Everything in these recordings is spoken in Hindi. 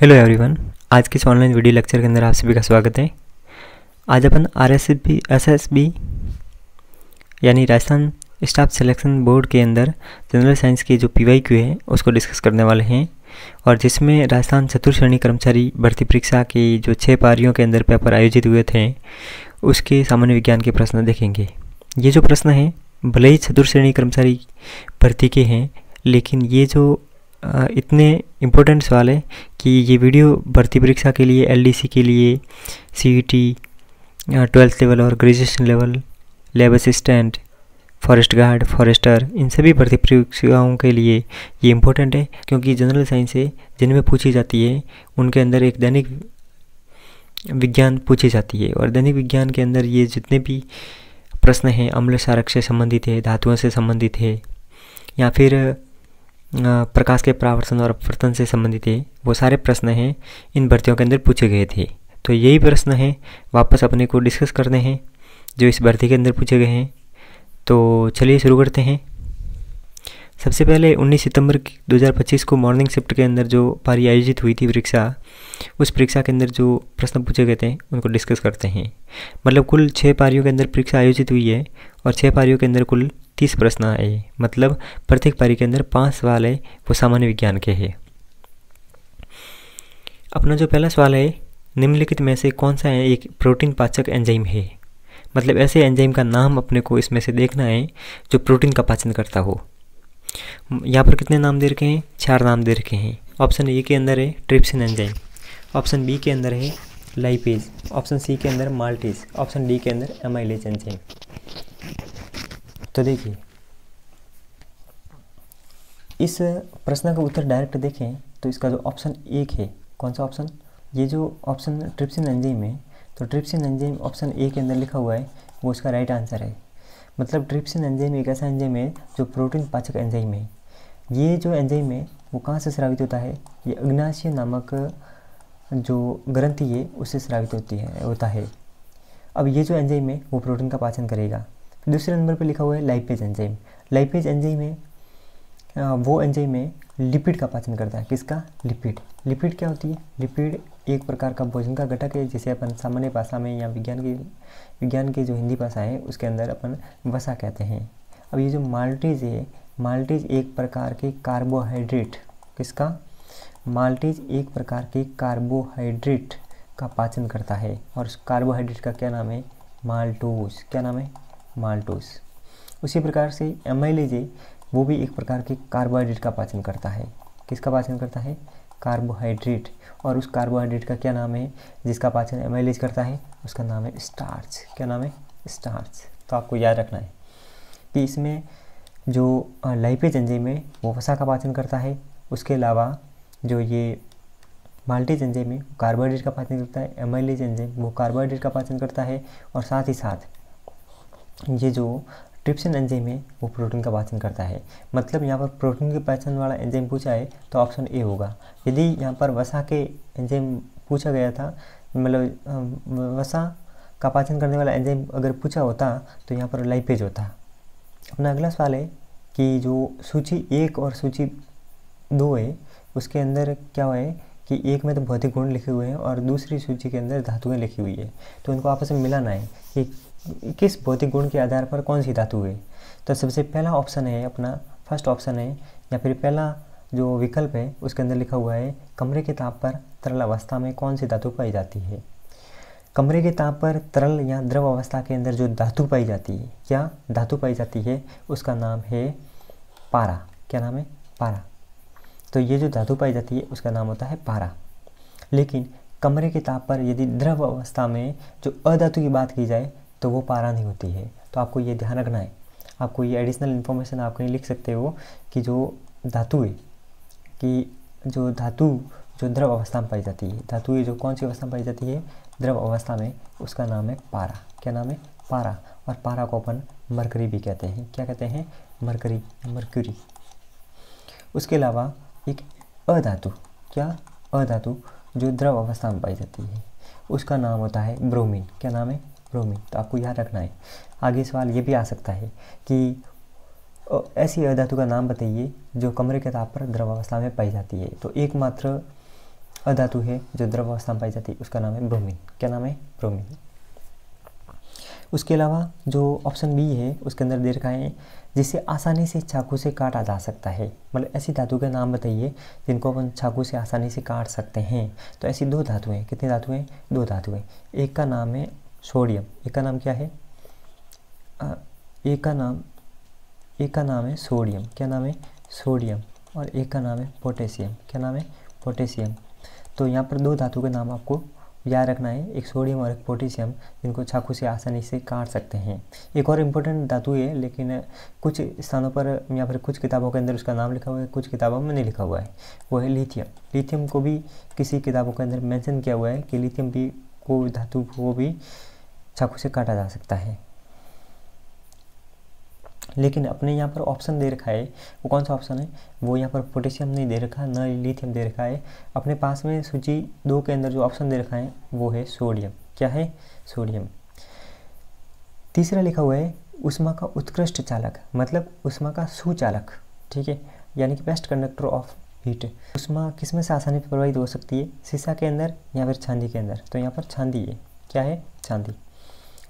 हेलो एवरीवन, आज के इस ऑनलाइन वीडियो लेक्चर के अंदर आप सभी का स्वागत है। आज अपन एसएसबी यानी राजस्थान स्टाफ सिलेक्शन बोर्ड के अंदर जनरल साइंस की जो पीवाईक्यू है उसको डिस्कस करने वाले हैं, और जिसमें राजस्थान चतुर्थ श्रेणी कर्मचारी भर्ती परीक्षा की जो 6 पारियों के अंदर पेपर आयोजित हुए थे उसके सामान्य विज्ञान के प्रश्न देखेंगे। ये जो प्रश्न हैं भले ही चतुर्थ श्रेणी कर्मचारी भर्ती के हैं, लेकिन ये जो इतने इम्पोर्टेंट सवाल है कि ये वीडियो भर्ती परीक्षा के लिए, एलडीसी के लिए, सीईटी, 12th लेवल और graduation level, lab assistant, forest guard, forester, इन सभी भर्ती परीक्षाओं के लिए ये इम्पोर्टेंट है, क्योंकि जनरल साइंस से जिनमें पूछी जाती है उनके अंदर एक दैनिक विज्ञान पूछी जाती है, और दैनिक विज्ञान के अंदर ये जितने भी प्रश्न हैं अम्ल क्षारक से संबंधित है, धातुओं से संबंधित है, या फिर प्रकाश के परावर्तन और अपवर्तन से संबंधित है, वो सारे प्रश्न हैं इन भर्तियों के अंदर पूछे गए थे। तो यही प्रश्न हैं वापस अपने को डिस्कस करने हैं जो इस भर्ती के अंदर पूछे गए हैं। तो चलिए शुरू करते हैं। सबसे पहले 19 सितंबर 2025 को मॉर्निंग शिफ्ट के अंदर जो पारी आयोजित हुई थी परीक्षा, उस परीक्षा के अंदर जो प्रश्न पूछे गए थे उनको डिस्कस करते हैं। मतलब कुल 6 पारियों के अंदर परीक्षा आयोजित हुई है और 6 पारियों के अंदर कुल 30 प्रश्न आए। मतलब प्रत्येक पारी के अंदर 5 सवाल है वो सामान्य विज्ञान के हैं। अपना जो पहला सवाल है, निम्नलिखित में से कौन सा है एक प्रोटीन पाचक एंजाइम है। मतलब ऐसे एंजाइम का नाम अपने को इसमें से देखना है जो प्रोटीन का पाचन करता हो। यहाँ पर कितने नाम दे रखे हैं? 4 नाम दे रखे हैं। ऑप्शन ए के अंदर है ट्रिप्सिन एंजाइम, ऑप्शन बी के अंदर है लाइपेज, ऑप्शन सी के अंदर माल्टेज, ऑप्शन डी के अंदर एमाइलेज एंजाइम। तो देखिए, इस प्रश्न का उत्तर डायरेक्ट देखें तो इसका जो ऑप्शन 1 है, कौन सा ऑप्शन, ये जो ऑप्शन ट्रिप्सिन एंजाइम है, तो ट्रिप्सिन एंजाइम ऑप्शन ए के अंदर लिखा हुआ है, वो इसका राइट आंसर है। मतलब ट्रिप्सिन एंजाइम एक ऐसा एंजाइम है जो प्रोटीन पाचक एंजाइम है। ये जो एंजाइम है वो कहाँ से स्रावित होता है? ये अग्नाशय नामक जो ग्रंथि है उससे स्रावित होता है। अब ये जो एंजाइम है वो प्रोटीन का पाचन करेगा। फिर दूसरे नंबर पे लिखा हुआ है लाइपेज एंजाइम। लाइपेज एंजाइम है वो एंजाइम है लिपिड का पाचन करता है। किसका? लिपिड। लिपिड क्या होती है? लिपिड एक प्रकार का भोजन का घटक है, जिसे अपन सामान्य भाषा में या विज्ञान की जो हिंदी भाषा है उसके अंदर अपन वसा कहते हैं। अब ये जो माल्टेज है, माल्टेज एक प्रकार के कार्बोहाइड्रेट, किसका? माल्टेज एक प्रकार के कार्बोहाइड्रेट का पाचन करता है, और उस कार्बोहाइड्रेट का क्या नाम है? माल्टोज। क्या नाम है? माल्टोज। उसी प्रकार से एमाइलेज है, वो भी एक प्रकार के कार्बोहाइड्रेट का पाचन करता है। किसका पाचन करता है? कार्बोहाइड्रेट। और उस कार्बोहाइड्रेट का क्या नाम है जिसका पाचन एमाइलेज करता है? उसका नाम है स्टार्च। क्या नाम है? स्टार्च। तो आपको याद रखना है कि इसमें जो लाइपेज एंजाइम है वो वसा का पाचन करता है। उसके अलावा जो ये माल्टेज एंजाइम है कार्बोहाइड्रेट का पाचन करता है, एमाइलेज एंजाइम वो कार्बोहाइड्रेट का पाचन करता है, और साथ ही साथ ये जो ट्रिप्सिन एंजाइम है वो प्रोटीन का पाचन करता है। मतलब यहाँ पर प्रोटीन के पाचन वाला एंजाइम पूछा है तो ऑप्शन ए होगा। यदि यहाँ पर वसा के एंजाइम पूछा गया था, मतलब वसा का पाचन करने वाला एंजाइम अगर पूछा होता तो यहाँ पर लाइपेज होता। अपना अगला सवाल है कि जो सूची 1 और सूची 2 है उसके अंदर क्या हुआ है कि एक में तो भौतिक गुण लिखे हुए हैं और दूसरी सूची के अंदर धातुएं लिखी हुई है, तो इनको आपस में मिलाना है कि किस भौतिक गुण के आधार पर कौन सी धातु है। तो सबसे पहला ऑप्शन है अपना, फर्स्ट ऑप्शन है या फिर पहला जो विकल्प है उसके अंदर लिखा हुआ है कमरे के ताप पर तरल अवस्था में कौन सी धातु पाई जाती है। कमरे के ताप पर तरल या द्रव अवस्था के अंदर जो धातु पाई जाती है, क्या धातु पाई जाती है, उसका नाम है पारा। क्या नाम है? पारा। तो ये जो धातु पाई जाती है उसका नाम होता है पारा। लेकिन कमरे के ताप पर यदि द्रव अवस्था में जो अधातु की बात की जाए तो वो पारा नहीं होती है। तो आपको ये ध्यान रखना है। आपको ये एडिशनल इन्फॉर्मेशन आप कहीं लिख सकते हो कि जो धातु है, कि जो धातु जो द्रव अवस्था में पाई जाती है, धातु ये जो कौन सी अवस्था में पाई जाती है? द्रव अवस्था में, उसका नाम है पारा। क्या नाम है? पारा। और पारा को अपन मरकरी भी कहते हैं। क्या कहते हैं? मरकरी। उसके अलावा एक अधातु, क्या? अधातु जो द्रव अवस्था में पाई जाती है उसका नाम होता है ब्रोमीन। क्या नाम है? ब्रोमीन। तो आपको याद रखना है। आगे सवाल ये भी आ सकता है कि ऐसी अधातु का नाम बताइए जो कमरे के ताप पर द्रव अवस्था में पाई जाती है। तो एकमात्र अधातु है जो द्रव अवस्था में पाई जाती है, उसका नाम है ब्रोमीन। क्या नाम है? ब्रोमीन। उसके अलावा जो ऑप्शन बी है उसके अंदर दे रखा है जिसे आसानी से चाकू से काटा जा सकता है। मतलब ऐसी धातु के नाम बताइए जिनको अपन चाकू से आसानी से काट सकते हैं। तो ऐसी दो धातु हैं। कितनी धातु हैं? दो धातु हैं। एक का नाम है सोडियम, एक का नाम क्या है? एक का नाम है सोडियम। क्या नाम है? सोडियम। और एक का नाम है पोटेशियम। क्या नाम है? पोटेशियम। तो यहाँ पर दो धातु के नाम आपको याद रखना है, एक सोडियम और एक पोटेशियम, जिनको चाकू से आसानी से काट सकते हैं। एक और इम्पोर्टेंट धातु है, लेकिन कुछ स्थानों पर या फिर कुछ किताबों के अंदर उसका नाम लिखा हुआ है, कुछ किताबों में नहीं लिखा हुआ है, वो है लिथियम। लिथियम को भी किसी किताबों के अंदर मेंशन किया हुआ है कि लिथियम भी को धातु को भी चाकू से काटा जा सकता है। लेकिन अपने यहाँ पर ऑप्शन दे रखा है, वो कौन सा ऑप्शन है? वो यहाँ पर पोटेशियम नहीं दे रखा, न लिथियम दे रखा है। अपने पास में सूची 2 के अंदर जो ऑप्शन दे रखा है वो है सोडियम। क्या है? सोडियम। तीसरा लिखा हुआ है ऊष्मा का उत्कृष्ट चालक, मतलब ऊष्मा का सुचालक। ठीक है, यानी कि बेस्ट कंडक्टर ऑफ हीट। ऊष्मा किसमें से आसानी प्रवाहित हो सकती है? शीशा के अंदर या फिर चांदी के अंदर? तो यहाँ पर चांदी है। क्या है? चांदी।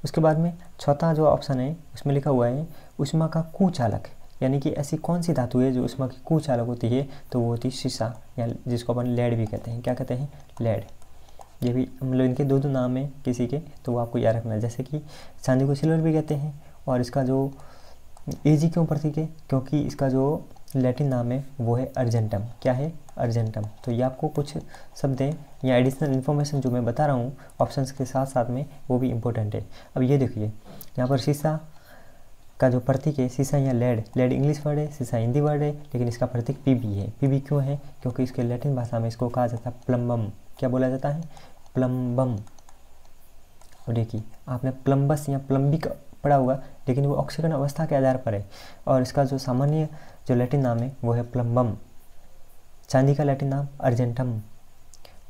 उसके बाद में चौथा जो ऑप्शन है उसमें लिखा हुआ है ऊष्मा का कुचालक, यानी कि ऐसी कौन सी धातु है जो ऊष्मा की कुचालक होती है? तो वो होती है शीशा, या जिसको अपन लेड भी कहते हैं। क्या कहते हैं? लेड। ये भी मतलब इनके दो नाम हैं किसी के, तो वो आपको याद रखना है। जैसे कि चांदी को सिल्वर भी कहते हैं, और इसका जो एजी क्यों प्रतीक है? क्योंकि इसका जो लैटिन नाम है वो है अर्जेंटम। क्या है? अर्जेंटम। तो ये आपको कुछ शब्द हैं या एडिशनल इन्फॉर्मेशन जो मैं बता रहा हूँ ऑप्शंस के साथ साथ में, वो भी इम्पोर्टेंट है। अब ये देखिए यहाँ पर शीशा का जो प्रतीक है, शीशा या लेड, लेड इंग्लिश वर्ड है, शीशा हिंदी वर्ड है, लेकिन इसका प्रतीक पीबी है। पीबी क्यों है? क्योंकि इसके लैटिन भाषा में इसको कहा जाता है प्लम्बम। क्या बोला जाता है? प्लम्बम। और देखिए आपने प्लम्बस या प्लम्बिक पढ़ा हुआ, लेकिन वो ऑक्सीकरण अवस्था के आधार पर है, और इसका जो सामान्य जो लैटिन नाम है वो है प्लम्बम। चांदी का लैटिन नाम अर्जेंटम।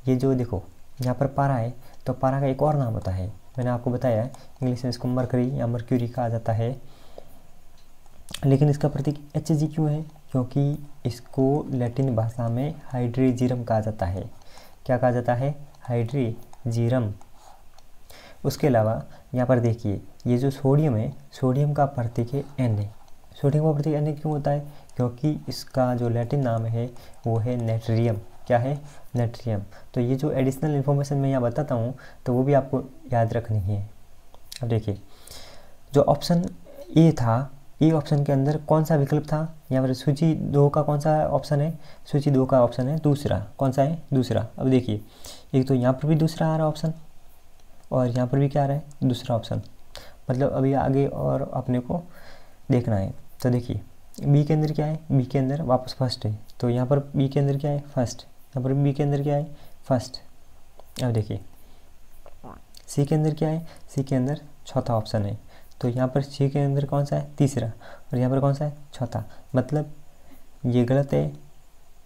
ये जो देखो यहाँ पर पारा है, तो पारा का एक और नाम होता है, मैंने आपको बताया है, इंग्लिश में इसको मरकरी या मर्क्यूरी कहा जाता है, लेकिन इसका प्रतीक Hg क्यों है? क्योंकि इसको लैटिन भाषा में हाइड्रेजीरम कहा जाता है। क्या कहा जाता है? हाइड्रेजीरम। उसके अलावा यहाँ पर देखिए ये जो सोडियम है, सोडियम का प्रतीक है Na। सोडियम का प्रतीक Na क्यों होता है? क्योंकि इसका जो लैटिन नाम है वो है नेट्रियम। क्या है? नेट्रियम। तो ये जो एडिशनल इन्फॉर्मेशन मैं यहाँ बताता हूँ तो वो भी आपको याद रखनी है। अब देखिए जो ऑप्शन ए था, ए ऑप्शन के अंदर कौन सा विकल्प था? यहाँ पर सूची 2 का कौन सा ऑप्शन है? सूची 2 का ऑप्शन है दूसरा। कौन सा है? दूसरा। अब देखिए एक तो यहाँ पर भी दूसरा आ रहा है ऑप्शन, और यहाँ पर भी क्या आ रहा है? दूसरा ऑप्शन। मतलब अभी आगे और अपने को देखना है। तो देखिए बी के अंदर क्या है? बी के अंदर वापस फर्स्ट है, तो यहाँ पर बी के अंदर क्या है? फर्स्ट। यहाँ पर बी के अंदर क्या है? फर्स्ट। अब देखिए सी के अंदर क्या है? सी के अंदर चौथा ऑप्शन है, तो यहाँ पर सी के अंदर कौन सा है? तीसरा। और यहाँ पर कौन सा है? चौथा। मतलब ये गलत है,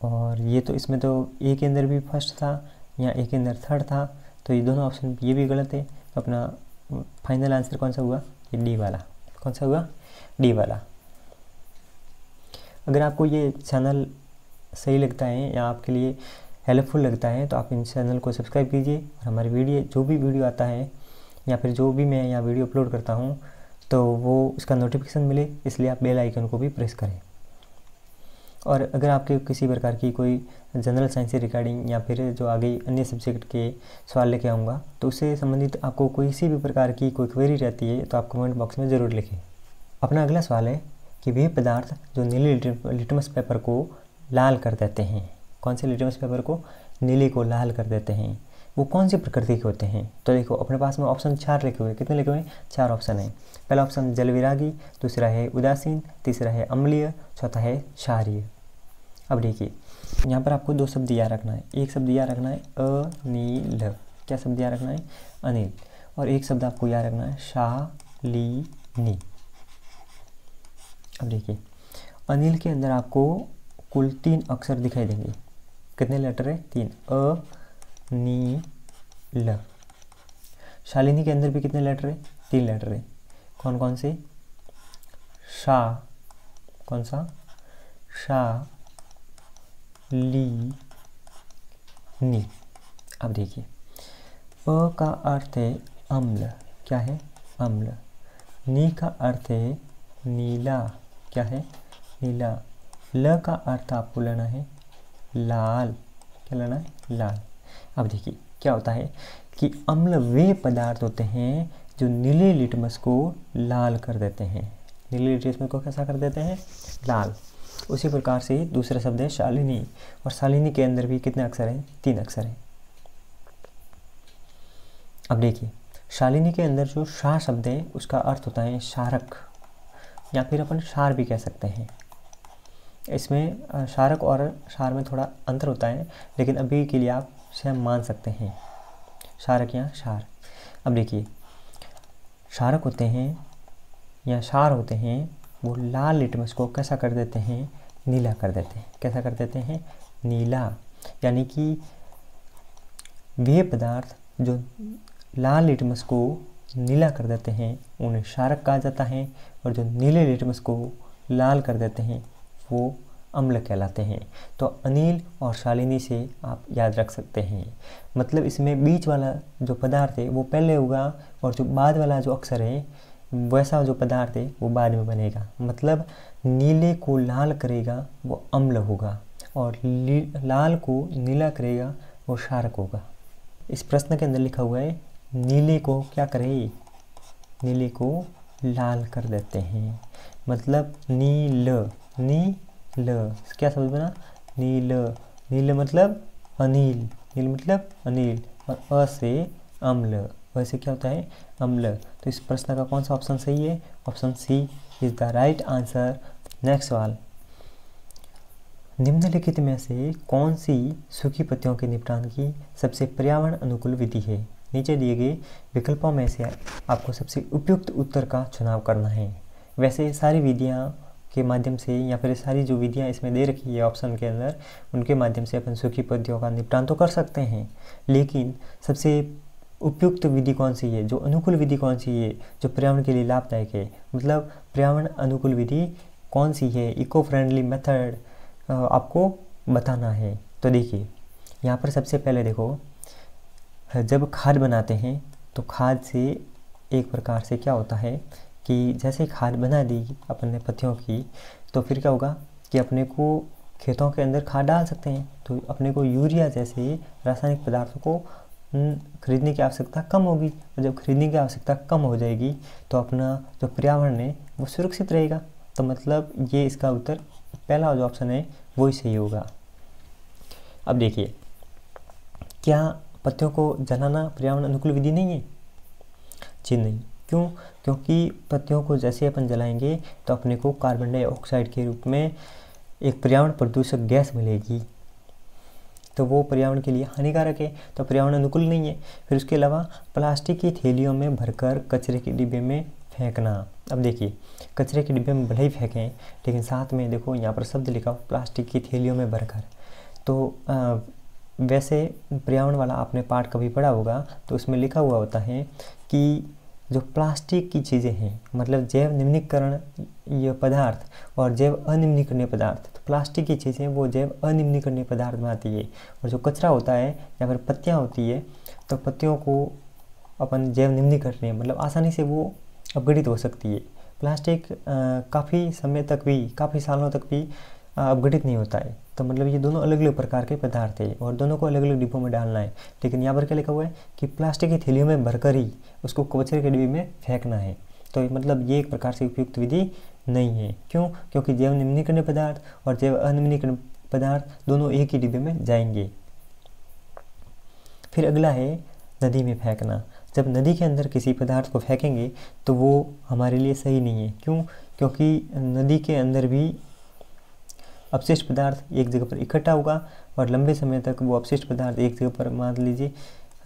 और ये तो इसमें तो ए के अंदर भी फर्स्ट था, यहाँ ए के अंदर थर्ड था, तो ये दोनों ऑप्शन ये भी गलत है। तो अपना फाइनल आंसर कौन सा हुआ? ये डी वाला। कौन सा हुआ? डी वाला। अगर आपको ये चैनल सही लगता है या आपके लिए हेल्पफुल लगता है तो आप इन चैनल को सब्सक्राइब कीजिए, और हमारी वीडियो जो भी वीडियो आता है या फिर जो भी मैं यहाँ वीडियो अपलोड करता हूँ तो वो उसका नोटिफिकेशन मिले, इसलिए आप बेल आइकन को भी प्रेस करें। और अगर आपके किसी प्रकार की कोई जनरल साइंस से रिगार्डिंग या फिर जो आगे अन्य सब्जेक्ट के सवाल लेके आऊँगा तो उससे संबंधित आपको किसी भी प्रकार की कोई क्वेरी रहती है तो आप कमेंट बॉक्स में ज़रूर लिखें। अपना अगला सवाल है कि वे पदार्थ जो नीले लिटमस पेपर को लाल कर देते हैं, कौन से लिटमस पेपर को नीले को लाल कर देते हैं, वो कौन सी प्रकृति के होते हैं? तो देखो अपने पास में ऑप्शन 4 लिखे हुए। कितने लिखे हुए हैं? 4 ऑप्शन है। पहला ऑप्शन जलविरागी, दूसरा है उदासीन, तीसरा है अम्लीय, चौथा है क्षारीय। अब देखिए यहाँ पर आपको 2 शब्द याद रखना है। एक शब्द याद रखना है अनिल। क्या शब्द याद रखना है? अनिल। और एक शब्द आपको याद रखना है शालिनी। अब देखिए अनिल के अंदर आपको कुल 3 अक्षर दिखाई देंगे। कितने लेटर है? 3। अ नी ल। शालिनी के अंदर भी कितने लेटर है? 3 लेटर है। कौन कौन से? शा, कौन सा? शा ली नी। अब देखिए प का अर्थ है अम्ल, क्या है? अम्ल। नी का अर्थ है नीला, क्या है? नीला। ल का अर्थ आपको लेना है लाल, क्या लेना है? लाल। अब देखिए क्या होता है कि अम्ल वे पदार्थ होते हैं जो नीले लिटमस को लाल कर देते हैं। नीले लिटमस को कैसा कर देते हैं? लाल। उसी प्रकार से दूसरा शब्द है शालिनी, और शालिनी के अंदर भी कितने अक्षर हैं? 3 अक्षर हैं। अब देखिए शालिनी के अंदर जो शा शब्द है उसका अर्थ होता है शारक, या फिर अपन शार भी कह सकते हैं। इसमें शारक और शार में थोड़ा अंतर होता है, लेकिन अभी के लिए आप सेम मान सकते हैं, शारक या शार। अब देखिए शारक होते हैं या शार होते हैं, वो लाल लिटमस को कैसा कर देते हैं? नीला कर देते हैं। कैसा कर देते हैं? नीला। यानी कि वे पदार्थ जो लाल लिटमस को नीला कर देते हैं उन्हें शारक कहा जाता है, और जो नीले लिटमस को लाल कर देते हैं वो अम्ल कहलाते हैं। तो अनिल और शालिनी से आप याद रख सकते हैं। मतलब इसमें बीच वाला जो पदार्थ है वो पहले होगा, और जो बाद वाला जो अक्षर है वैसा जो पदार्थ है वो बाद में बनेगा। मतलब नीले को लाल करेगा वो अम्ल होगा, और लाल को नीला करेगा वो क्षारक होगा। इस प्रश्न के अंदर लिखा हुआ है नीले को क्या करे? नीले को लाल कर देते हैं। मतलब नील, नील क्या शब्द बना? नील। नील मतलब अनिल, नील मतलब अनिल, और अ से अम्ल, वैसे क्या होता है? अम्ल। तो इस प्रश्न का कौन सा ऑप्शन सही है? Option C is the right answer. Next सवाल, निम्नलिखित में से कौन सी सूखी पत्तियों के निपटान की सबसे पर्यावरण अनुकूल विधि है? नीचे दिए गए विकल्पों में से आपको सबसे उपयुक्त उत्तर का चुनाव करना है। वैसे सारी विधियां के माध्यम से, या फिर सारी जो विधियां इसमें दे रखी है ऑप्शन के अंदर, उनके माध्यम से अपन सूखी पत्तियों का निपटान तो कर सकते हैं, लेकिन सबसे उपयुक्त विधि कौन सी है, जो अनुकूल विधि कौन सी है, जो पर्यावरण के लिए लाभदायक है? मतलब पर्यावरण अनुकूल विधि कौन सी है, इको फ्रेंडली मेथड आपको बताना है। तो देखिए यहाँ पर सबसे पहले देखो, जब खाद बनाते हैं तो खाद से एक प्रकार से क्या होता है कि जैसे खाद बना दी अपने पत्तियों की, तो फिर क्या होगा कि अपने को खेतों के अंदर खाद डाल सकते हैं, तो अपने को यूरिया जैसे रासायनिक पदार्थों को खरीदने की आवश्यकता कम होगी, और जब खरीदने की आवश्यकता कम हो जाएगी तो अपना जो पर्यावरण है वो सुरक्षित रहेगा। तो मतलब ये इसका उत्तर पहला जो ऑप्शन है वो ही सही होगा। अब देखिए, क्या पत्तियों को जलाना पर्यावरण अनुकूल विधि नहीं है? जी नहीं। क्यों? क्योंकि पत्तियों को जैसे अपन जलाएंगे तो अपने को कार्बन डाइऑक्साइड के रूप में एक पर्यावरण प्रदूषक गैस मिलेगी, तो वो पर्यावरण के लिए हानिकारक है, तो पर्यावरण अनुकूल नहीं है। फिर उसके अलावा प्लास्टिक की थैलियों में भरकर कचरे के डिब्बे में फेंकना। अब देखिए कचरे के डिब्बे में भले ही फेंकें, लेकिन साथ में देखो यहाँ पर शब्द लिखा प्लास्टिक की थैलियों में भरकर, तो वैसे पर्यावरण वाला आपने पाठ कभी पढ़ा होगा, तो उसमें लिखा हुआ होता है कि जो प्लास्टिक की चीज़ें हैं, मतलब जैव निम्नीकरण ये पदार्थ और जैव अनिम्नीकरणीय पदार्थ, तो प्लास्टिक की चीज़ें वो जैव अनिम्नीकरणीय पदार्थ में आती है, और जो कचरा होता है या फिर पत्तियाँ होती है, तो पत्तियों को अपन जैव निम्नीकरणीय मतलब आसानी से वो अपघटित हो सकती है। प्लास्टिक काफ़ी समय तक भी, काफ़ी सालों तक भी अपघटित नहीं होता है। तो मतलब ये दोनों अलग अलग प्रकार के पदार्थ है और दोनों को अलग अलग डिब्बों में डालना है। लेकिन यहाँ पर क्या लिखा हुआ है कि प्लास्टिक की थैलियों में भरकर ही उसको कचरे के डिब्बे में फेंकना है। तो मतलब ये एक प्रकार से उपयुक्त विधि नहीं है। क्यों? क्योंकि जैव निम्नीकरणीय पदार्थ और जैव अनिम्नीकरणीय पदार्थ दोनों एक ही डिब्बे में जाएंगे। फिर अगला है नदी में फेंकना। जब नदी के अंदर किसी पदार्थ को फेंकेंगे तो वो हमारे लिए सही नहीं है। क्यों? क्योंकि नदी के अंदर भी अपशिष्ट पदार्थ एक जगह पर इकट्ठा होगा और लंबे समय तक वो अपशिष्ट पदार्थ एक जगह पर मान लीजिए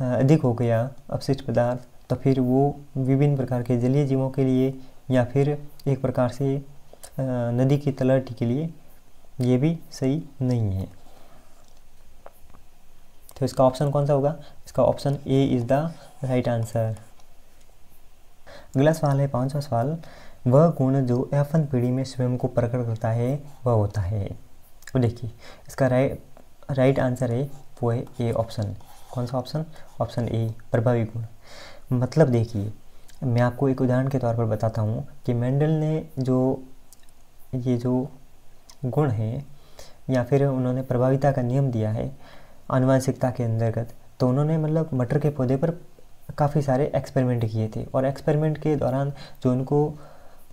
अधिक हो गया अपशिष्ट पदार्थ, तो फिर वो विभिन्न प्रकार के जलीय जीवों के लिए या फिर एक प्रकार से नदी की तलहटी के लिए ये भी सही नहीं है। तो इसका ऑप्शन कौन सा होगा? इसका option A is the right answer. अगला सवाल है 5वां सवाल, वह गुण जो F1 पीढ़ी में स्वयं को प्रकट करता है वह होता है। तो देखिए इसका राइट आंसर है वो है ए ऑप्शन। कौन सा ऑप्शन? ऑप्शन ए, प्रभावी गुण। मतलब देखिए, मैं आपको एक उदाहरण के तौर पर बताता हूँ कि मेंडल ने ये जो गुण हैं या फिर उन्होंने प्रभाविता का नियम दिया है आनुवंशिकता के अंतर्गत, तो उन्होंने मतलब मटर के पौधे पर काफ़ी सारे एक्सपेरिमेंट किए थे और एक्सपेरिमेंट के दौरान जो उनको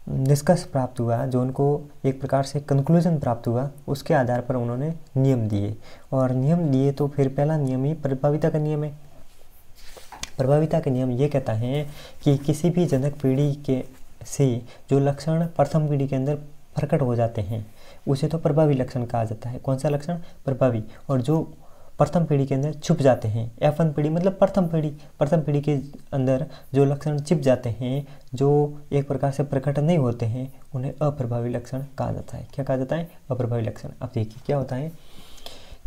निष्कर्ष प्राप्त हुआ, जो उनको एक प्रकार से कंक्लूजन प्राप्त हुआ, उसके आधार पर उन्होंने नियम दिए। और नियम दिए तो फिर पहला नियम ही प्रभाविता का नियम है। प्रभाविता का नियम ये कहता है कि किसी भी जनक पीढ़ी के से जो लक्षण प्रथम पीढ़ी के अंदर प्रकट हो जाते हैं उसे तो प्रभावी लक्षण कहा जाता है। कौन सा लक्षण? प्रभावी। और जो प्रथम पीढ़ी के अंदर छुप जाते हैं, F1 पीढ़ी मतलब प्रथम पीढ़ी के अंदर जो लक्षण छिप जाते हैं, जो एक प्रकार से प्रकट नहीं होते हैं, उन्हें अप्रभावी लक्षण कहा जाता है। क्या कहा जाता है? अप्रभावी लक्षण। अब देखिए क्या होता है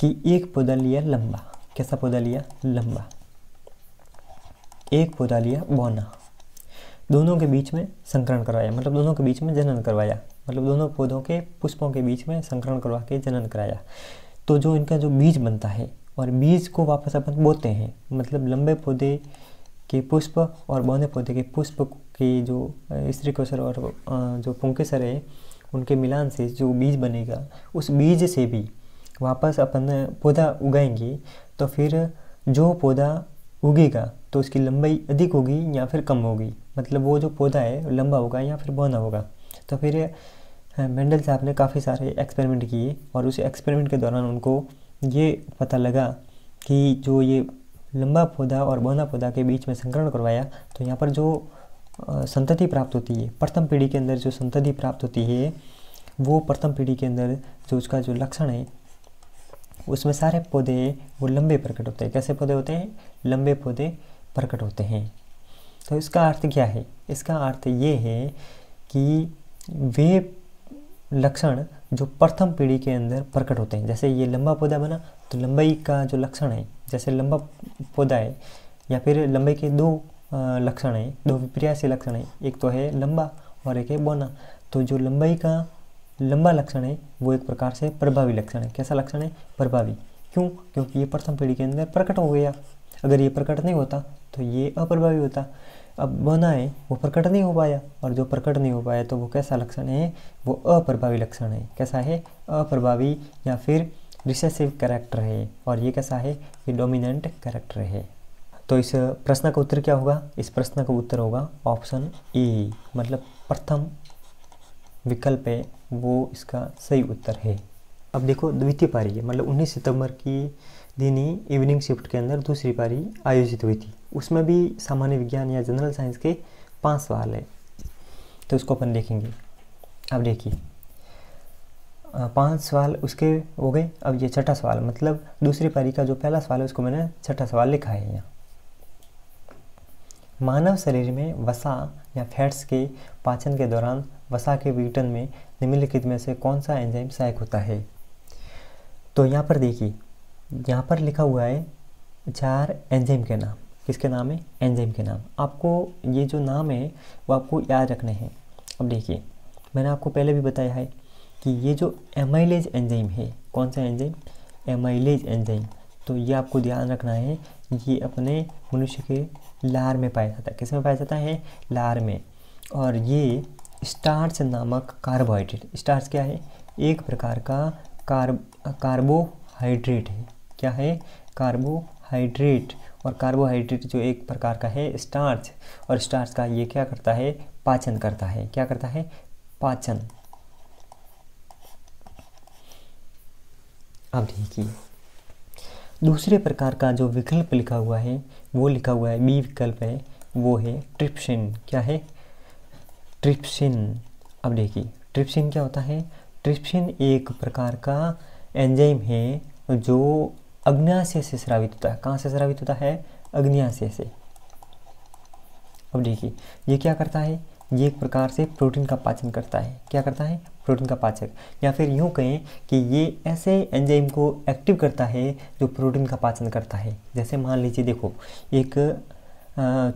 कि एक पौधा लिया लंबा, कैसा पौधा लिया? लंबा। एक पौधा लिया बौना, दोनों के बीच में संकरण करवाया, मतलब दोनों के बीच में जनन करवाया, मतलब दोनों पौधों के पुष्पों के बीच में संकरण करवा के जनन कराया। तो जो इनका जो बीज बनता है और बीज को वापस अपन बोते हैं, मतलब लंबे पौधे के पुष्प और बौने पौधे के पुष्प के जो स्त्रीकोशर और जो पुंकेसर है, उनके मिलान से जो बीज बनेगा, उस बीज से भी वापस अपन पौधा उगाएंगे। तो फिर जो पौधा उगेगा तो उसकी लंबाई अधिक होगी या फिर कम होगी, मतलब वो जो पौधा है लंबा होगा या फिर बौना होगा। तो फिर मेंडल साहब ने काफ़ी सारे एक्सपेरिमेंट किए और उस एक्सपेरिमेंट के दौरान उनको ये पता लगा कि जो ये लंबा पौधा और बौना पौधा के बीच में संकरण करवाया, तो यहाँ पर जो संतति प्राप्त होती है, प्रथम पीढ़ी के अंदर जो संतति प्राप्त होती है, वो प्रथम पीढ़ी के अंदर जो उसका जो लक्षण है, उसमें सारे पौधे वो लंबे प्रकट होते हैं। कैसे पौधे होते हैं? लंबे पौधे प्रकट होते हैं। तो इसका अर्थ क्या है? इसका अर्थ ये है कि वे लक्षण जो प्रथम पीढ़ी के अंदर प्रकट होते हैं, जैसे ये लंबा पौधा बना तो लंबाई का जो लक्षण है, जैसे लंबा पौधा है या फिर लंबाई के दो लक्षण हैं, दो विपर्यासी लक्षण हैं, एक तो है लंबा और एक है बौना। तो जो लंबाई का लंबा लक्षण है वो एक प्रकार से प्रभावी लक्षण है। कैसा लक्षण है? प्रभावी। क्यों? क्योंकि ये प्रथम पीढ़ी के अंदर प्रकट हो गया। अगर ये प्रकट नहीं होता तो ये अप्रभावी होता। अब बौना है वो प्रकट नहीं हो पाया, और जो प्रकट नहीं हो पाया तो वो कैसा लक्षण है? वो अप्रभावी लक्षण है। कैसा है? अप्रभावी या फिर रिसेसिव कैरेक्टर है। और ये कैसा है? ये डोमिनेंट कैरेक्टर है। तो इस प्रश्न का उत्तर क्या होगा? इस प्रश्न का उत्तर होगा ऑप्शन ए, मतलब प्रथम विकल्प है वो इसका सही उत्तर है। अब देखो द्वितीय पारी है, मतलब 19 सितंबर की दिन ही इवनिंग शिफ्ट के अंदर दूसरी पारी आयोजित हुई थी। उसमें भी सामान्य विज्ञान या जनरल साइंस के 5 सवाल है, तो उसको अपन देखेंगे। अब देखिए 5 सवाल उसके हो गए। अब ये छठा सवाल, मतलब दूसरी पारी का जो पहला सवाल है उसको मैंने छठा सवाल लिखा है यहाँ। मानव शरीर में वसा या फैट्स के पाचन के दौरान वसा के विघटन में निम्नलिखित में से कौन सा एंजाइम सहायक होता है? तो यहाँ पर देखिए, यहाँ पर लिखा हुआ है 4 एंजाइम के नाम। किसके नाम है? एंजाइम के नाम। आपको ये जो नाम है वो आपको याद रखने हैं। अब देखिए मैंने आपको पहले भी बताया है कि ये जो एमाइलेज एंजाइम है, कौन सा एंजाइम? Amylase enzyme. तो ये आपको ध्यान रखना है, ये अपने मनुष्य के लार में पाया जाता है। किस में पाया जाता है? लार में। और ये स्टार्च नामक कार्बोहाइड्रेट, स्टार्च क्या है? एक प्रकार का कार्बोहाइड्रेट है। क्या है? कार्बोहाइड्रेट। और कार्बोहाइड्रेट जो एक प्रकार का है स्टार्च, और स्टार्च का ये क्या करता है? पाचन करता है। क्या करता है? पाचन। अब देखिए दूसरे प्रकार का जो विकल्प लिखा हुआ है वो लिखा हुआ है, बी विकल्प है, वो है ट्रिप्सिन। क्या है? ट्रिप्सिन। अब देखिए ट्रिप्सिन क्या होता है? ट्रिप्सिन एक प्रकार का एंजाइम है जो अग्न्याशय से स्रावित होता है। कहाँ से स्रावित होता है? अग्न्याशय से। अब देखिए ये क्या करता है? ये एक प्रकार से प्रोटीन का पाचन करता है। क्या करता है? प्रोटीन का पाचक। या फिर यूँ कहें कि ये ऐसे एंजाइम को एक्टिव करता है जो प्रोटीन का पाचन करता है। जैसे मान लीजिए देखो, एक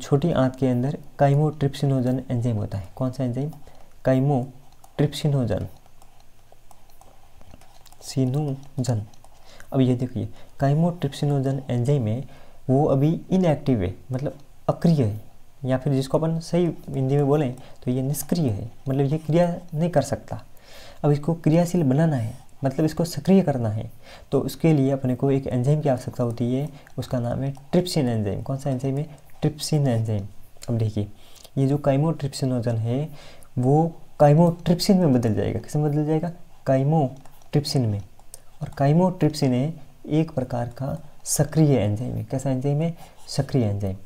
छोटी आंत के अंदर काइमोट्रिप्सिनोजन एंजाइम होता है। कौन सा एंजाइम? काइमोट्रिप्सिनोजन। अब ये देखिए काइमोट्रिप्सिनोजन एंजाइम में वो अभी इनएक्टिव है, मतलब अक्रिय है, या फिर जिसको अपन सही हिंदी में बोलें तो ये निष्क्रिय है, मतलब ये क्रिया नहीं कर सकता। अब इसको क्रियाशील बनाना है, मतलब इसको सक्रिय करना है, तो उसके लिए अपने को एक एंजाइम की आवश्यकता होती है, उसका नाम है ट्रिप्सिन एंजाइम। कौन सा एंजाइम है? Trypsin enzyme. अब देखिए, ये जो काइमोट्रिप्सिनोजन है वो काइमोट्रिप्सिन में बदल जाएगा। किस में बदल जाएगा? काइमोट्रिप्सिन में। और काइमोट्रिप्सिन एक प्रकार का सक्रिय एंजाइम है। कैसा एंजाइम है? सक्रिय एंजाइम,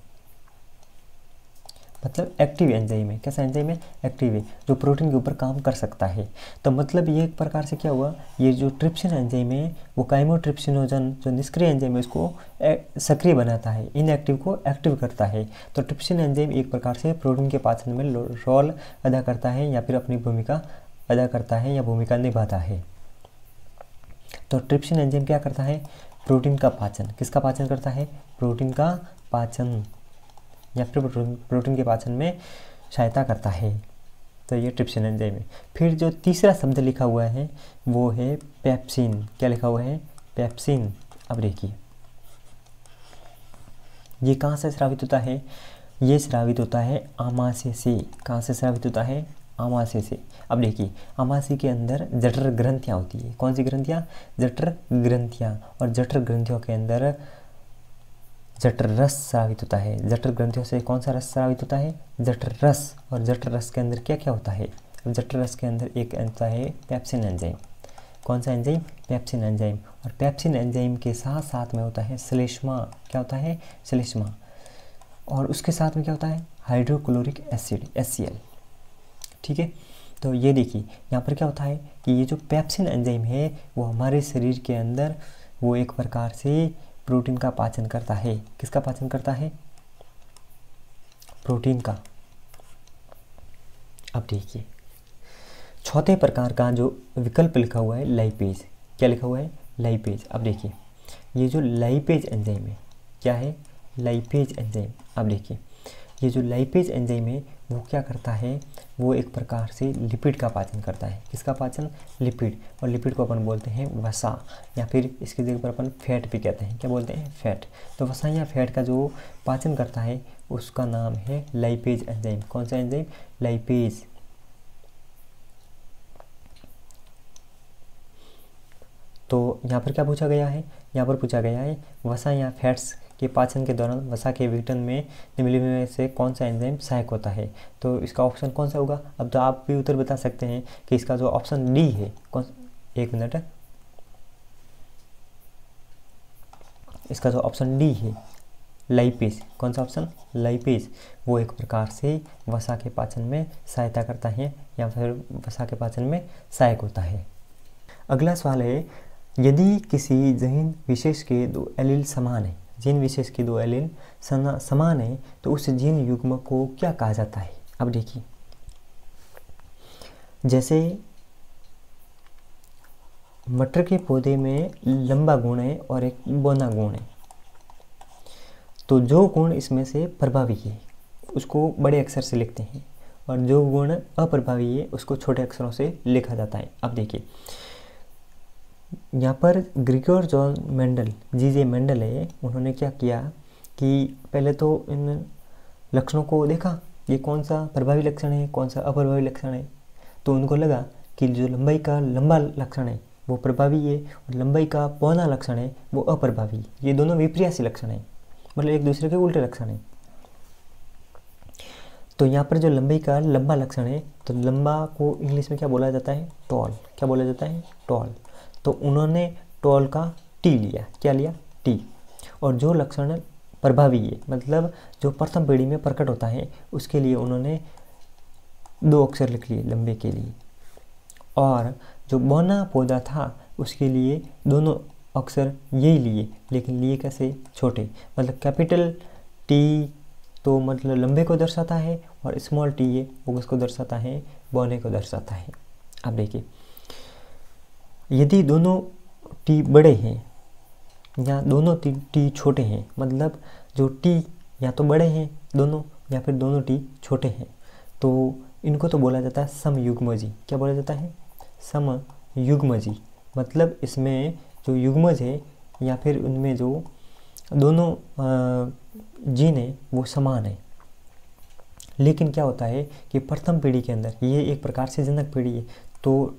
मतलब एक्टिव एंजाइम है। कैसा एंजाइम है? एक्टिव है, जो प्रोटीन के ऊपर काम कर सकता है। तो मतलब ये एक प्रकार से क्या हुआ, ये जो ट्रिप्सिन एंजाइम है वो काइमोट्रिप्सिनोजन जो निष्क्रिय एंजाइम है उसको सक्रिय बनाता है, इनएक्टिव को एक्टिव करता है। तो ट्रिप्सिन एंजाइम एक प्रकार से प्रोटीन के पाचन में रोल अदा करता है, या फिर अपनी भूमिका अदा करता है, या भूमिका निभाता है। तो ट्रिप्सिन एंजाइम क्या करता है? प्रोटीन का पाचन। किसका पाचन करता है? प्रोटीन का पाचन, या फिर प्रोटीन के पाचन में सहायता करता है। तो ये ट्रिप्सिन एंजाइम है। फिर जो तीसरा शब्द लिखा हुआ है वो है पेप्सिन। क्या लिखा हुआ है? पेप्सिन। अब देखिए, ये कहाँ से स्रावित होता है? ये स्रावित होता है आमाशय से। कहाँ से स्रावित होता है? आमाशय से। अब देखिए, आमाशय के अंदर जठर ग्रंथियाँ होती है। कौन सी ग्रंथियाँ? जठर ग्रंथियाँ। और जठर ग्रंथियों के अंदर जठर रस स्रावित होता है। जठर ग्रंथियों से कौन सा रस स्रावित होता है? जठर रस। और जठर रस के अंदर क्या क्या होता है? जठर रस के अंदर एक होता है पेप्सिन एंजाइम। कौन सा एंजाइम? Pepsin enzyme. और पेप्सिन एंजाइम के साथ साथ में होता है श्लेष्मा। क्या होता है? श्लेष्मा। और उसके साथ में क्या होता है? Hydrochloric acid, HCl। ठीक है, तो ये देखिए यहाँ पर क्या होता है कि ये जो पेप्सिन एंजाइम है वो हमारे शरीर के अंदर वो एक प्रकार से प्रोटीन का पाचन करता है। किसका पाचन करता है? प्रोटीन का। अब देखिए, चौथे प्रकार का जो विकल्प लिखा हुआ है लाइपेज। क्या लिखा हुआ है? लाइपेज। अब देखिए, ये जो लाइपेज एंजाइम है, क्या है? Lipase enzyme. अब देखिए, ये जो लाइपेज एंजाइम है वो क्या करता है? वो एक प्रकार से लिपिड का पाचन करता है। किसका पाचन? लिपिड। और लिपिड को अपन बोलते हैं वसा, या फिर इसकी जगह पर अपन फैट भी कहते हैं। क्या बोलते हैं? फैट। तो वसा या फैट का जो पाचन करता है उसका नाम है लाइपेज एंजाइम। कौन सा एंजाइम? लाइपेज। तो यहाँ पर क्या पूछा गया है? यहाँ पर पूछा गया है वसा या फैट्स के पाचन के दौरान वसा के विघटन में निम्नलिखित में से कौन सा एंजाइम सहायक होता है? तो इसका ऑप्शन कौन सा होगा? अब तो आप भी उत्तर बता सकते हैं कि इसका जो ऑप्शन डी है, कौन? एक मिनट, इसका जो ऑप्शन डी है लाइपेज। कौन सा ऑप्शन? लाइपेज। वो एक प्रकार से वसा के पाचन में सहायता करता है, या फिर वसा के पाचन में सहायक होता है। अगला सवाल है, यदि किसी जीन विशेष के दो एलील समान है, जीन विशेष के दो एलील समान है तो उस जीन युग्म को क्या कहा जाता है? अब देखिए, जैसे मटर के पौधे में लंबा गुण है और एक बौना गुण है, तो जो गुण इसमें से प्रभावी है उसको बड़े अक्षर से लिखते हैं, और जो गुण अप्रभावी है उसको छोटे अक्षरों से लिखा जाता है। अब देखिए, यहाँ पर Grigor John Mendel, G.J. Mendel है, उन्होंने क्या किया कि पहले तो इन लक्षणों को देखा, ये कौन सा प्रभावी लक्षण है, कौन सा अप्रभावी लक्षण है। तो उनको लगा कि जो लंबाई का लंबा लक्षण है वो प्रभावी है, और लंबाई का पौना लक्षण है वो अप्रभावी। ये दोनों विपरीयासी लक्षण है, मतलब एक दूसरे के उल्टे लक्षण है। तो यहाँ पर जो लंबाई का लंबा लक्षण है, तो लंबा को इंग्लिश में क्या बोला जाता है? टॉल। क्या बोला जाता है? टॉल। तो उन्होंने टॉल का टी लिया। क्या लिया? टी। और जो लक्षण प्रभावी है, मतलब जो प्रथम पीढ़ी में प्रकट होता है, उसके लिए उन्होंने 2 अक्षर लिख लिए लंबे के लिए। और जो बौना पौधा था उसके लिए दोनों अक्षर यही लिए, लेकिन लिए कैसे? छोटे। मतलब कैपिटल टी तो मतलब लंबे को दर्शाता है, और स्मॉल टी है वो किसको दर्शाता है? बौने को दर्शाता है। अब देखिए, यदि दोनों टी बड़े हैं या दोनों टी छोटे हैं, मतलब जो टी या तो बड़े हैं दोनों, या फिर दोनों टी छोटे हैं, तो इनको तो बोला जाता है समयुग्मजी। क्या बोला जाता है? समयुग्मजी। मतलब इसमें जो युग्मज है या फिर उनमें जो दोनों जीन है वो समान है। लेकिन क्या होता है कि प्रथम पीढ़ी के अंदर ये एक प्रकार से जनक पीढ़ी है, तो